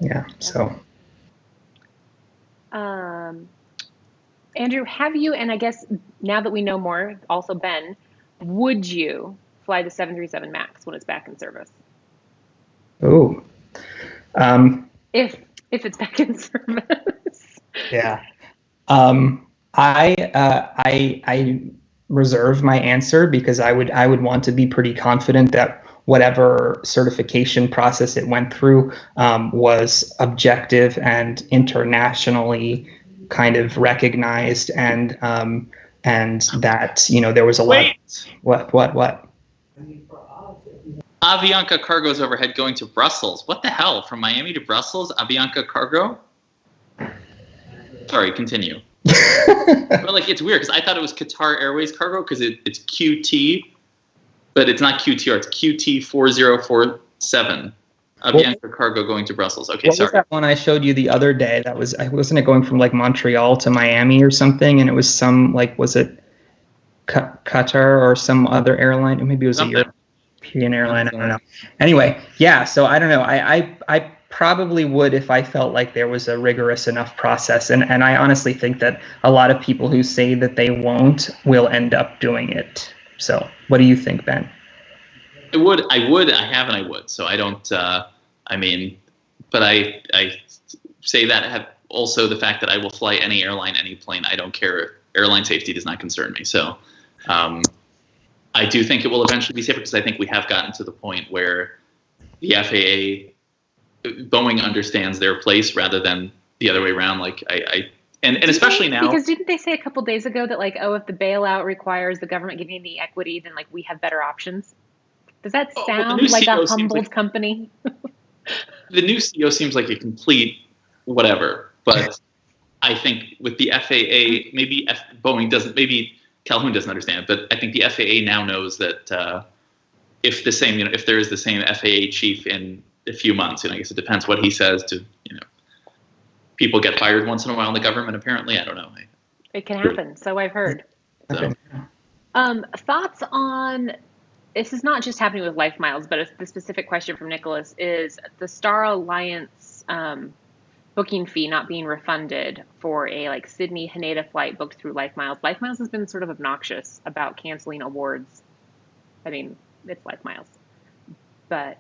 Yeah, so. Andrew, have you, and I guess now that we know more, also Ben, would you fly the 737 MAX when it's back in service? Oh. If it's back in service. Yeah. I reserve my answer because I would want to be pretty confident that whatever certification process it went through was objective and internationally kind of recognized, and that there was a lot. What? Avianca Cargo's overhead going to Brussels. What the hell? From Miami to Brussels, Avianca Cargo? Sorry, continue. But like, it's weird because I thought it was Qatar Airways Cargo because it's QT, but it's not QTR. It's QT4047. Avianca Cargo going to Brussels. Okay, what sorry. Was that one I showed you the other day? Wasn't it going from like Montreal to Miami or something? And it was some, like, was it Qatar or some other airline? Or maybe it was a European airline. I don't know. Anyway, yeah. So I don't know. I probably would if I felt like there was a rigorous enough process. And I honestly think that a lot of people who say that they won't will end up doing it. So what do you think, Ben? I would, I have, and I would. So I don't, but I say that I have also the fact that I will fly any airline, any plane. I don't care. Airline safety does not concern me. So I do think it will eventually be safer because I think we have gotten to the point where the FAA, Boeing understands their place rather than the other way around. Like and especially now. Because didn't they say a couple days ago that like, oh, if the bailout requires the government giving the equity, then like we have better options? Does that sound like a humbled company? The new CEO seems like a complete whatever, but I think with the FAA, maybe Boeing doesn't, maybe Calhoun doesn't understand, but I think the FAA now knows that if there is the same FAA chief in a few months, I guess it depends what he says to, people get fired once in a while in the government, apparently. I don't know. It can happen. So I've heard. So. Thoughts on, this is not just happening with Life Miles, but the specific question from Nicholas is the Star Alliance booking fee not being refunded for a like Sydney Haneda flight booked through Life Miles. Life Miles has been sort of obnoxious about canceling awards. I mean, it's Life Miles, but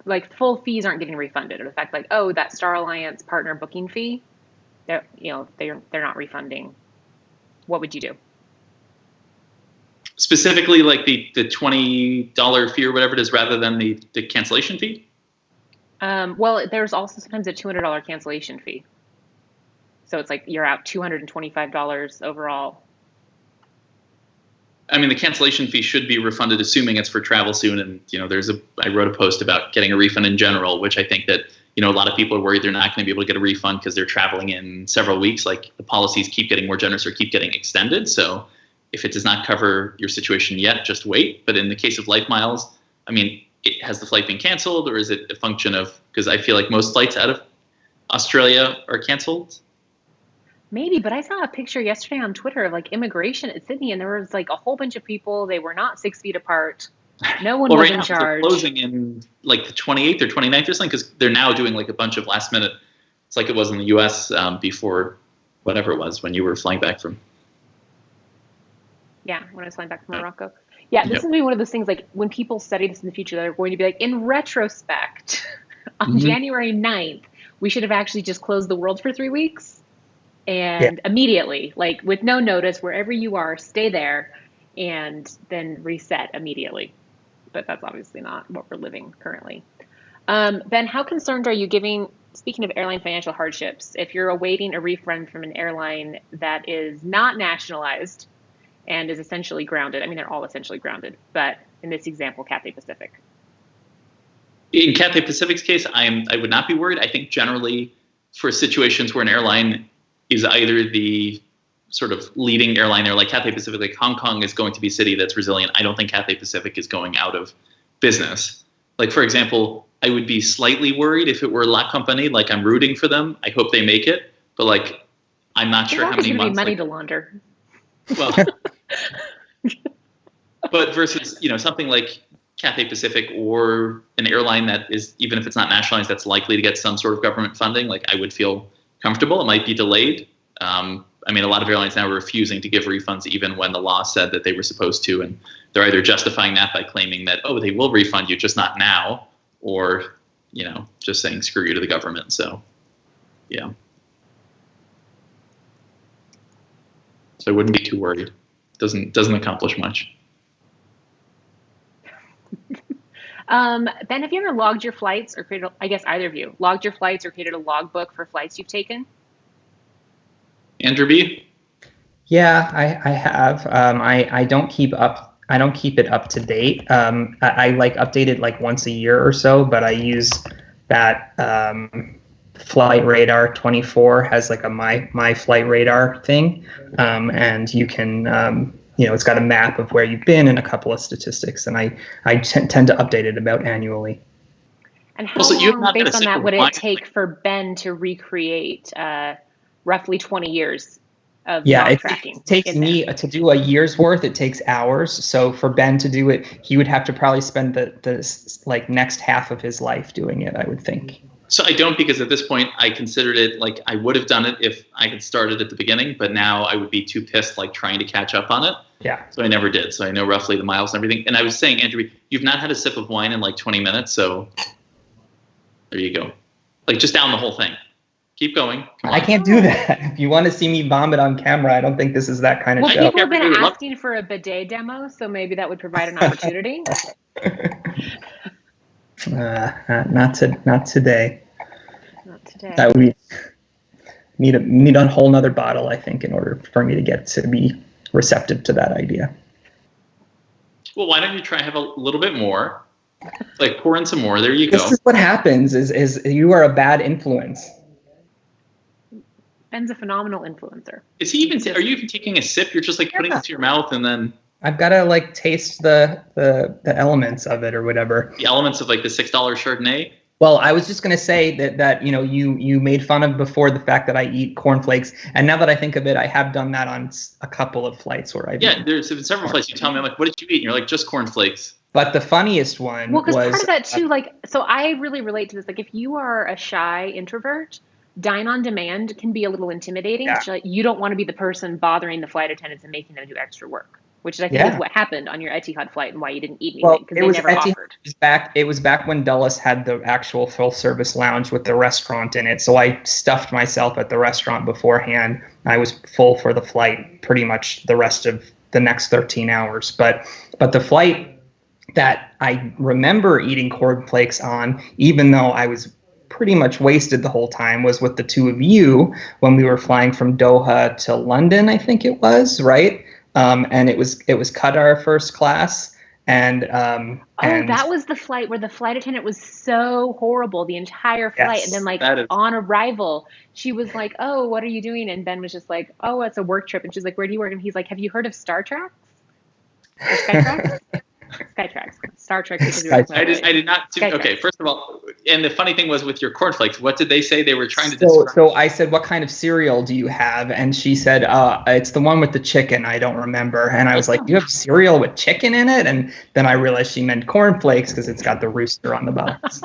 like full fees aren't getting refunded. Or the fact like, oh, that Star Alliance partner booking fee, they're not refunding. What would you do? Specifically, like the $20 fee or whatever it is, rather than the cancellation fee? Well, there's also sometimes a $200 cancellation fee. So it's like you're out $225 overall. I mean, the cancellation fee should be refunded, assuming it's for travel soon. And, I wrote a post about getting a refund in general, which I think that, a lot of people are worried they're not going to be able to get a refund because they're traveling in several weeks. Like, the policies keep getting more generous or keep getting extended. So if it does not cover your situation yet, just wait. But in the case of Life Miles, I mean, has the flight been canceled, or is it a function of, because I feel like most flights out of Australia are canceled? Maybe, but I saw a picture yesterday on Twitter of like immigration at Sydney, and there was like a whole bunch of people. They were not 6 feet apart. No one was right in now, charge. They're closing in like the 28th or 29th or something, because they're now doing like a bunch of last minute. It's like it was in the U.S. Before whatever it was when you were flying back from. Yeah, when I was flying back from Morocco. Yeah, this is going to be one of those things like when people study this in the future, they're going to be like, in retrospect, on January 9th, we should have actually just closed the world for 3 weeks. And immediately, like with no notice, wherever you are, stay there and then reset immediately. But that's obviously not what we're living currently. Ben, how concerned are you speaking of airline financial hardships, if you're awaiting a refund from an airline that is not nationalized and is essentially grounded? I mean, they're all essentially grounded, but in this example, Cathay Pacific. In Cathay Pacific's case, I would not be worried. I think generally for situations where an airline is either the sort of leading airline there, like Cathay Pacific, like Hong Kong is going to be a city that's resilient. I don't think Cathay Pacific is going out of business. Like, for example, I would be slightly worried if it were La Compagnie. Like, I'm rooting for them. I hope they make it. But, like, I'm not sure how many months. Money to launder. Well, but versus, something like Cathay Pacific or an airline that is, even if it's not nationalized, that's likely to get some sort of government funding, like, I would feel comfortable. It might be delayed. I mean, a lot of airlines now are refusing to give refunds even when the law said that they were supposed to, and they're either justifying that by claiming that, oh, they will refund you, just not now, or, just saying screw you to the government. So, yeah. So I wouldn't be too worried. Doesn't accomplish much. Ben, have you ever logged your flights or created, I guess either of you, logged your flights or created a logbook for flights you've taken? Andrew B? Yeah, I have. I don't keep it up to date. I like update it like once a year or so, but I use that Flight Radar 24 has like a my Flight Radar thing, and you can it's got a map of where you've been and a couple of statistics, and I tend to update it about annually. And how long, based on that, would it take for Ben to recreate roughly 20 years of tracking? It takes me to do a year's worth. It takes hours. So for Ben to do it, he would have to probably spend the like next half of his life doing it, I would think. So I don't, because at this point I considered it like I would have done it if I had started at the beginning, but now I would be too pissed like trying to catch up on it. Yeah. So I never did. So I know roughly the miles and everything. And I was saying, Andrew, you've not had a sip of wine in like 20 minutes. So there you go. Like just down the whole thing. Keep going. I can't do that. If you want to see me vomit on camera, I don't think this is that kind of show. Well, people have been asking for a bidet demo, so maybe that would provide an opportunity. Not today. Not today. That would need a whole nother bottle, I think, in order for me to get to be receptive to that idea. Well, why don't you try have a little bit more? Like pour in some more. There you go. This is what happens is you are a bad influence. Ben's a phenomenal influencer. Is he even? Are you even taking a sip? You're just like putting it to your mouth and then. I've got to like taste the elements of it or whatever. The elements of like the $6 Chardonnay. Well, I was just going to say that you made fun of before the fact that I eat cornflakes, and now that I think of it, I have done that on a couple of flights where there's been several flights. You tell me, I'm like, what did you eat? And you're like, just cornflakes. But the funniest one was... Well, because part of that too, like, so I really relate to this. Like, if you are a shy introvert, dine on demand can be a little intimidating. Yeah. So, like, you don't want to be the person bothering the flight attendants and making them do extra work. which I think is what happened on your Etihad flight and why you didn't eat anything, Well, because they never offered. It was back when Dulles had the actual full service lounge with the restaurant in it. So I stuffed myself at the restaurant beforehand. I was full for the flight pretty much the rest of the next 13 hours. But the flight that I remember eating cornflakes on, even though I was pretty much wasted the whole time, was with the two of you when we were flying from Doha to London, I think it was, right? And it was Qatar first class, and that was the flight where the flight attendant was so horrible the entire flight, and then on arrival she was like, "Oh, what are you doing?" And Ben was just like, "Oh, it's a work trip," and she's like, "Where do you work?" And he's like, "Have you heard of Star Trek or Skytrax?" Skytrax, Star Trek. I did not. Okay, first of all, and the funny thing was with your cornflakes, what did they say they were trying to describe? So I said, "What kind of cereal do you have?" And she said, "It's the one with the chicken." I don't remember. And I was like, "You have cereal with chicken in it?" And then I realized she meant cornflakes because it's got the rooster on the box.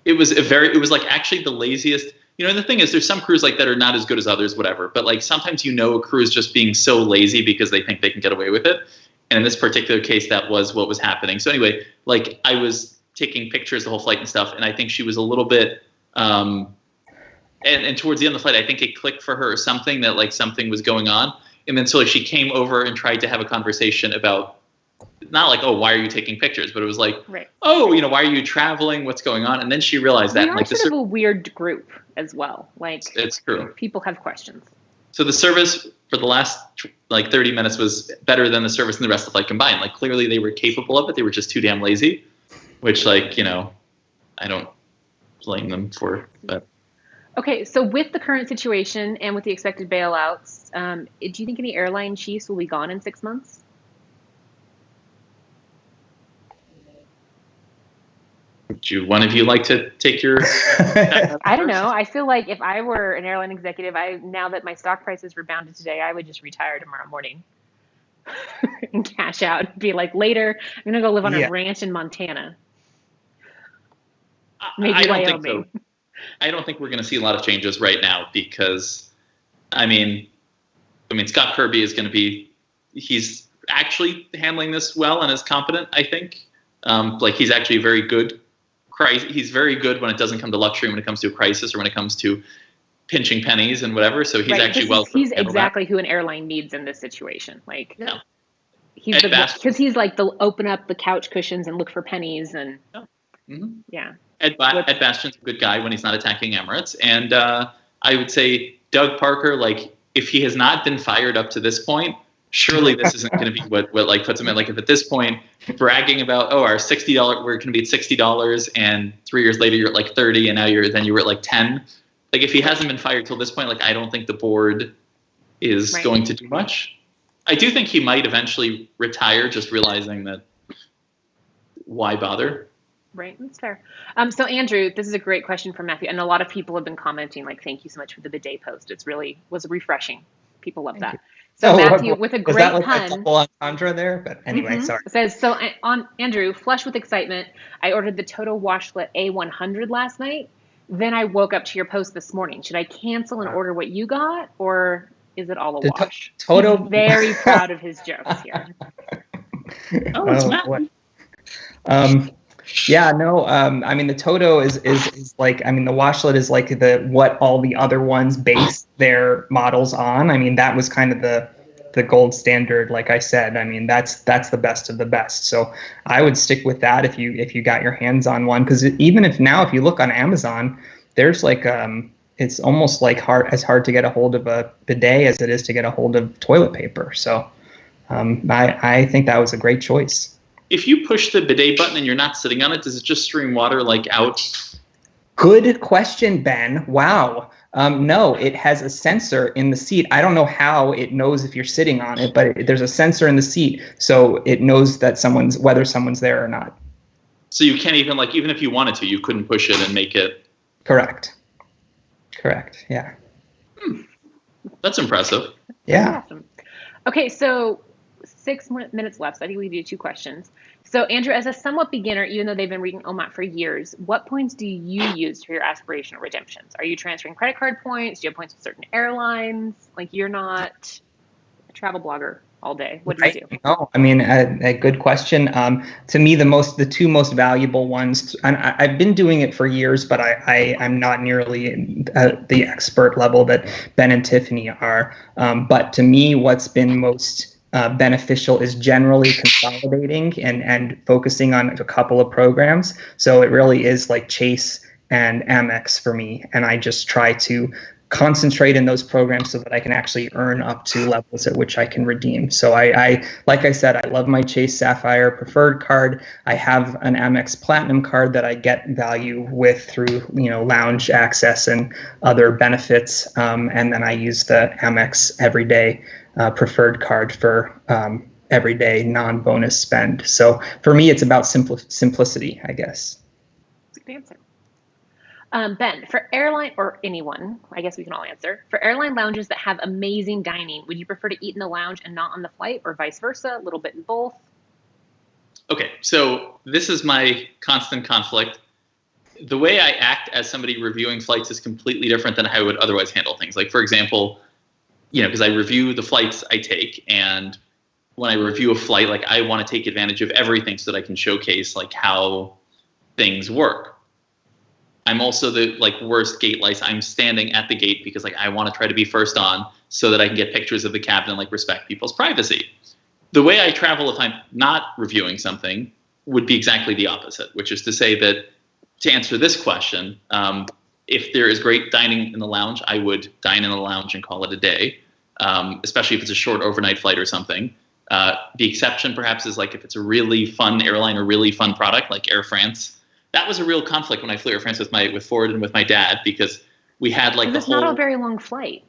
It was like actually the laziest. And the thing is, there's some crews like that are not as good as others, whatever. But like sometimes a crew is just being so lazy because they think they can get away with it. And in this particular case, that was what was happening. So anyway, like I was taking pictures the whole flight and stuff, and I think she was a little bit. And towards the end of the flight, I think it clicked for her or something that like something was going on. And then so like she came over and tried to have a conversation about. Not like, oh, why are you taking pictures? But it was like, oh, why are you traveling? What's going on? And then she realized that. We are sort of a weird group as well. Like, it's true. People have questions. So the service for the last 30 minutes was better than the service in the rest of the flight combined. Like clearly they were capable of it. They were just too damn lazy, which I don't blame them for. But okay, so with the current situation and with the expected bailouts, do you think any airline chiefs will be gone in 6 months? Would one of you like to take your? I don't know. I feel like if I were an airline executive, now that my stock prices rebounded today, I would just retire tomorrow morning and cash out and be like, later, I'm going to go live on a ranch in Montana. Maybe Wyoming. So. I don't think we're going to see a lot of changes right now because, I mean, Scott Kirby is going to be, he's actually handling this well and is competent, I think. He's actually very good. He's very good when it doesn't come to luxury, when it comes to a crisis, or when it comes to pinching pennies and whatever. So he's actually he's exactly who an airline needs in this situation. He's they'll open up the couch cushions and look for pennies and Ed Bastian's a good guy when he's not attacking Emirates, and I would say Doug Parker, if he has not been fired up to this point, surely this isn't going to be what puts him in. If at this point bragging about, our $60, we're going to be at $60, and 3 years later you're at 30, and now you were at 10. If he hasn't been fired till this point, I don't think the board is going to do much. I do think he might eventually retire, just realizing that why bother. Right, that's fair. So Andrew, this is a great question from Matthew, and a lot of people have been commenting thank you so much for the bidet post. It's really was refreshing. People love that. So Matthew, with a great pun. A double entendre there, but anyway, sorry. It says, so on Andrew, flush with excitement, I ordered the Toto washlet A100 last night. Then I woke up to your post this morning. Should I cancel and order what you got, or is it all a wash? Toto. He's very proud of his jokes here. It's Matt. Yeah, no. The Toto is the washlet is what all the other ones base their models on. That was kind of the gold standard. Like I said, that's the best of the best. So I would stick with that if you got your hands on one, because even if you look on Amazon, there's it's almost as hard to get a hold of a bidet as it is to get a hold of toilet paper. So I think that was a great choice. If you push the bidet button and you're not sitting on it, does it just stream water out? Good question, Ben. Wow. No, it has a sensor in the seat. I don't know how it knows if you're sitting on it, but there's a sensor in the seat, so it knows that whether someone's there or not. So you can't even even if you wanted to, you couldn't push it and make it. Correct. Yeah. That's impressive. Yeah. Awesome. Okay, so 6 more minutes left. So I think we can do 2 questions. So Andrew, as a somewhat beginner, even though they've been reading OMAT for years, what points do you use for your aspirational redemptions? Are you transferring credit card points? Do you have points with certain airlines? You're not a travel blogger all day? What do you do? No, I mean, a good question. To me, the two most valuable ones, and I've been doing it for years, but I'm not nearly the expert level that Ben and Tiffany are. But to me, what's been most beneficial is generally consolidating and focusing on a couple of programs. So it really is like Chase and Amex for me, and I just try to concentrate in those programs so that I can actually earn up to levels at which I can redeem. So I like I said, I love my Chase Sapphire preferred card. I have an Amex Platinum card that I get value with through, lounge access and other benefits. And then I use the Amex Everyday preferred card for everyday non-bonus spend. So for me, it's about simplicity, I guess. That's a good answer. Ben, for airline, or anyone, I guess we can all answer, for airline lounges that have amazing dining, would you prefer to eat in the lounge and not on the flight, or vice versa, a little bit in both? Okay, so this is my constant conflict. The way I act as somebody reviewing flights is completely different than how I would otherwise handle things. Like, for example, because I review the flights I take, and when I review a flight, like, I want to take advantage of everything so that I can showcase, like, how things work. I'm also the worst gate lice. I'm standing at the gate because I want to try to be first on so that I can get pictures of the cabin and respect people's privacy. The way I travel if I'm not reviewing something would be exactly the opposite, which is to say that to answer this question, if there is great dining in the lounge, I would dine in the lounge and call it a day, especially if it's a short overnight flight or something. The exception perhaps is if it's a really fun airline or really fun product like Air France. That was a real conflict when I flew Air France with Ford and with my dad, because we had the whole. It's not a very long flight.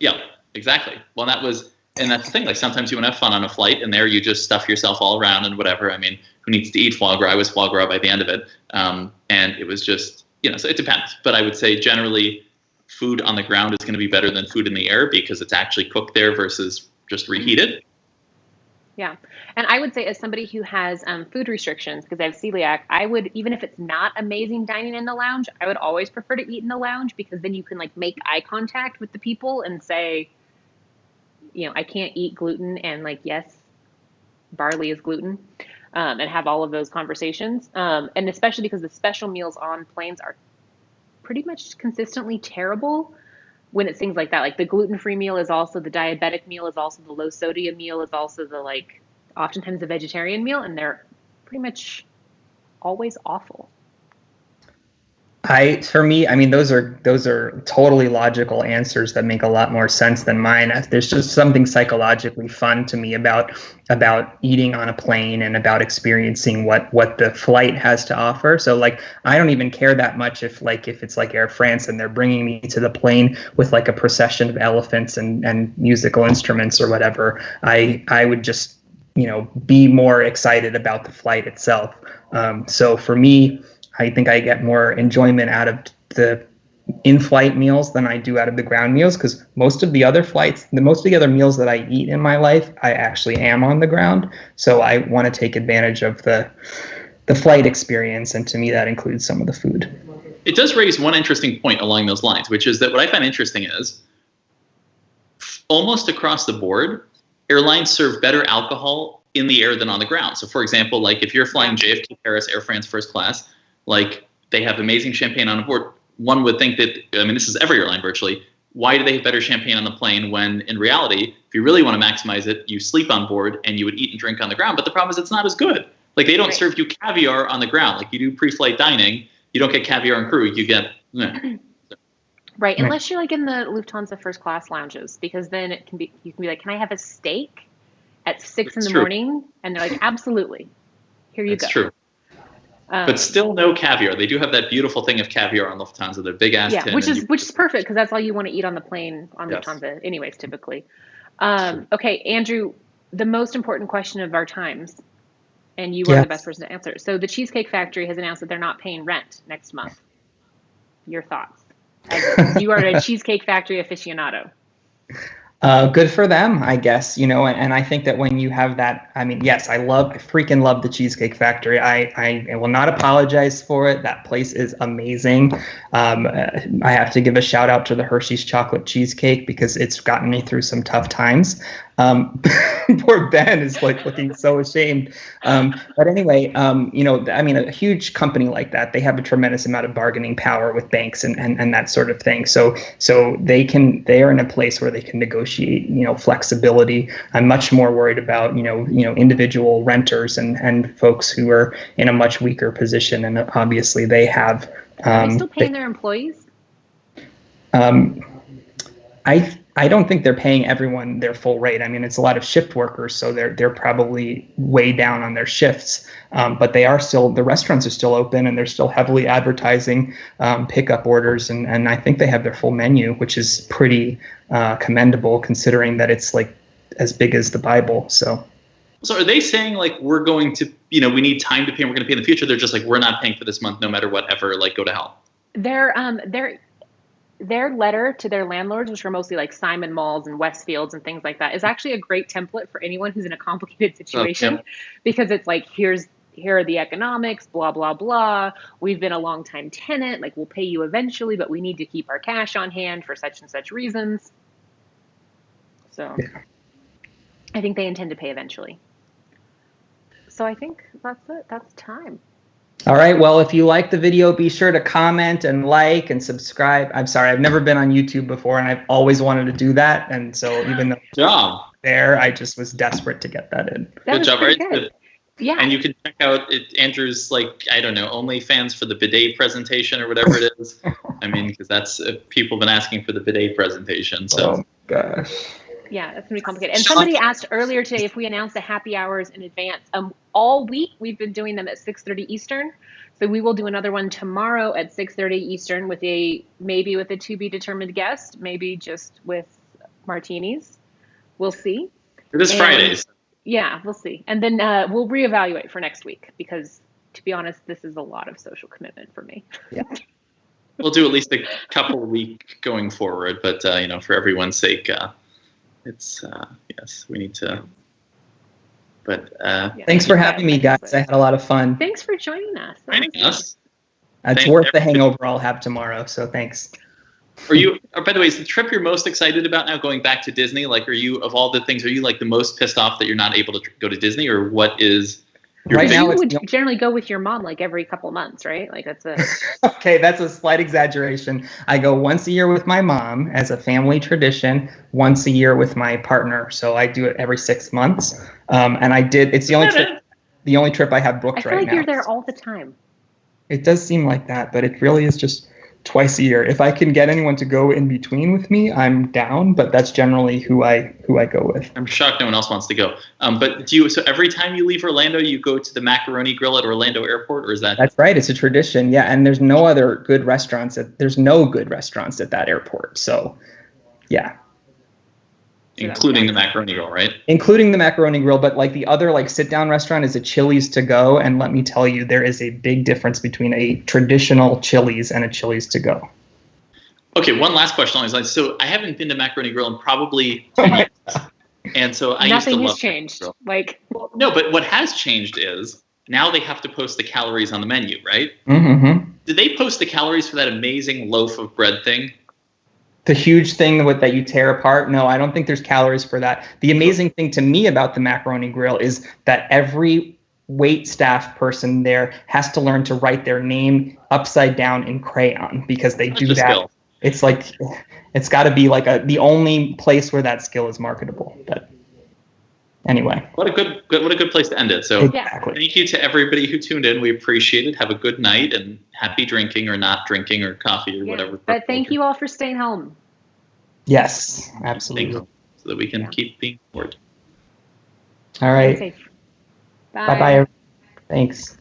Yeah, exactly. Well, that's the thing. Sometimes you want to have fun on a flight, and there you just stuff yourself all around and whatever. I mean, who needs to eat foie gras? I was foie gras by the end of it, and it was just so it depends. But I would say generally, food on the ground is going to be better than food in the air because it's actually cooked there versus just reheated. Yeah. And I would say, as somebody who has food restrictions, because I have celiac, I would, even if it's not amazing dining in the lounge, I would always prefer to eat in the lounge, because then you can make eye contact with the people and say, I can't eat gluten, and yes, barley is gluten, and have all of those conversations. And especially because the special meals on planes are pretty much consistently terrible when it's things like that. The gluten-free meal is also the diabetic meal, is also the low sodium meal, is also the oftentimes the vegetarian meal, and they're pretty much always awful. For me, I mean, those are totally logical answers that make a lot more sense than mine. There's just something psychologically fun to me about eating on a plane and about experiencing what the flight has to offer. So I don't even care that much if it's Air France and they're bringing me to the plane with a procession of elephants and musical instruments or whatever. I would just be more excited about the flight itself. So for me, I think I get more enjoyment out of the in-flight meals than I do out of the ground meals, because most of the other meals that I eat in my life, I actually am on the ground. So I want to take advantage of the flight experience, and to me that includes some of the food. It does raise one interesting point along those lines, which is that what I find interesting is almost across the board, airlines serve better alcohol in the air than on the ground. So for example, if you're flying JFK Paris Air France first class, they have amazing champagne on board. One would think that, this is every airline virtually, why do they have better champagne on the plane when in reality, if you really want to maximize it, you sleep on board and you would eat and drink on the ground. But the problem is it's not as good. They don't serve you caviar on the ground. You do pre-flight dining, you don't get caviar and crew, you get... Right, unless you're in the Lufthansa first class lounges, because then you can be can I have a steak at 6 in the morning? And they're absolutely. Here you go. That's true. But still no caviar. They do have that beautiful thing of caviar on Lufthansa. They're big ass tin. Which is perfect, because that's all you want to eat on the plane on Lufthansa anyways, typically. Okay, Andrew, the most important question of our times, and you are the best person to answer. So the Cheesecake Factory has announced that they're not paying rent next month. Your thoughts? You are a Cheesecake Factory aficionado. Good for them, I guess, and I think that when you have that, yes, I freaking love the Cheesecake Factory. I will not apologize for it. That place is amazing. I have to give a shout out to the Hershey's chocolate cheesecake, because it's gotten me through some tough times. Poor Ben is like looking so ashamed. But anyway, I mean, a huge company like that, they have a tremendous amount of bargaining power with banks and that sort of thing. So they are in a place where they can negotiate, flexibility. I'm much more worried about, individual renters and folks who are in a much weaker position. And obviously they have. Are they still paying their employees? I don't think they're paying everyone their full rate. I mean, it's a lot of shift workers, so they're probably way down on their shifts. But the restaurants are still open, and they're still heavily advertising pickup orders, and I think they have their full menu, which is pretty commendable considering that it's like as big as the Bible. So are they saying like we're going to, we need time to pay and we're going to pay in the future? They're just like, we're not paying for this month, no matter whatever, like go to hell. Their letter to their landlords, which are mostly like Simon Malls and Westfields and things like that, is actually a great template for anyone who's in a complicated situation, because it's like, here are the economics, blah, blah, blah. We've been a long time tenant, like we'll pay you eventually, but we need to keep our cash on hand for such and such reasons. So I think they intend to pay eventually. So I think that's it. That's time. All right. Well, if you like the video, be sure to comment and like and subscribe. I'm sorry, I've never been on YouTube before, and I've always wanted to do that. And so even though I just was desperate to get that in. Good job. Good. Yeah. And you can check out Andrew's, like, I don't know, OnlyFans for the bidet presentation or whatever it is. I mean, because that's people have been asking for the bidet presentation. So. Oh, gosh. Yeah, that's going to be complicated. And somebody asked earlier today if we announced the happy hours in advance. All week, we've been doing them at 6:30 Eastern. So we will do another one tomorrow at 6:30 Eastern maybe with a to-be-determined guest, maybe just with martinis. We'll see. It is Fridays. Yeah, we'll see. And then we'll reevaluate for next week because, to be honest, this is a lot of social commitment for me. Yeah. We'll do at least a couple week going forward. But, for everyone's sake, it's yes, we need to. But thanks for having me, guys. I had a lot of fun. Thanks for joining us. It's worth the hangover I'll have tomorrow. So thanks. By the way, is the trip you're most excited about now going back to Disney? Like, of all the things, are you like the most pissed off that you're not able to go to Disney, or what is? Right now, you would generally go with your mom like every couple months, right? Like that's a okay. That's a slight exaggeration. I go once a year with my mom as a family tradition. Once a year with my partner, so I do it every 6 months. And I did. It's the only trip I have booked right now. I feel like you're there all the time. It does seem like that, but it really is just twice a year. If I can get anyone to go in between with me, I'm down. But that's generally who I go with. I'm shocked no one else wants to go. But so every time you leave Orlando, you go to the Macaroni Grill at Orlando Airport, or is that? That's right. It's a tradition. Yeah, and there's no good restaurants at that airport. So, yeah. Including the Macaroni Grill, right? Including the Macaroni Grill, but like the other like sit-down restaurant is a Chili's to go, and let me tell you, there is a big difference between a traditional Chili's and a Chili's to go. Okay, one last question on these lines. So I haven't been to Macaroni Grill in probably 10 years, and so I used to love nothing has changed. No, but what has changed is now they have to post the calories on the menu, right? Mm-hmm. Did they post the calories for that amazing loaf of bread thing? The huge thing that you tear apart? No, I don't think there's calories for that. The amazing thing to me about the Macaroni Grill is that every wait staff person there has to learn to write their name upside down in crayon because they do that. Skill. It's like it's got to be like the only place where that skill is marketable. But anyway, what a good place to end it. So exactly. Thank you to everybody who tuned in. We appreciate it. Have a good night and happy drinking or not drinking or coffee or whatever. But thank you all for staying home. Yes, absolutely. So that we can keep being bored. All right. Bye. Bye. Thanks.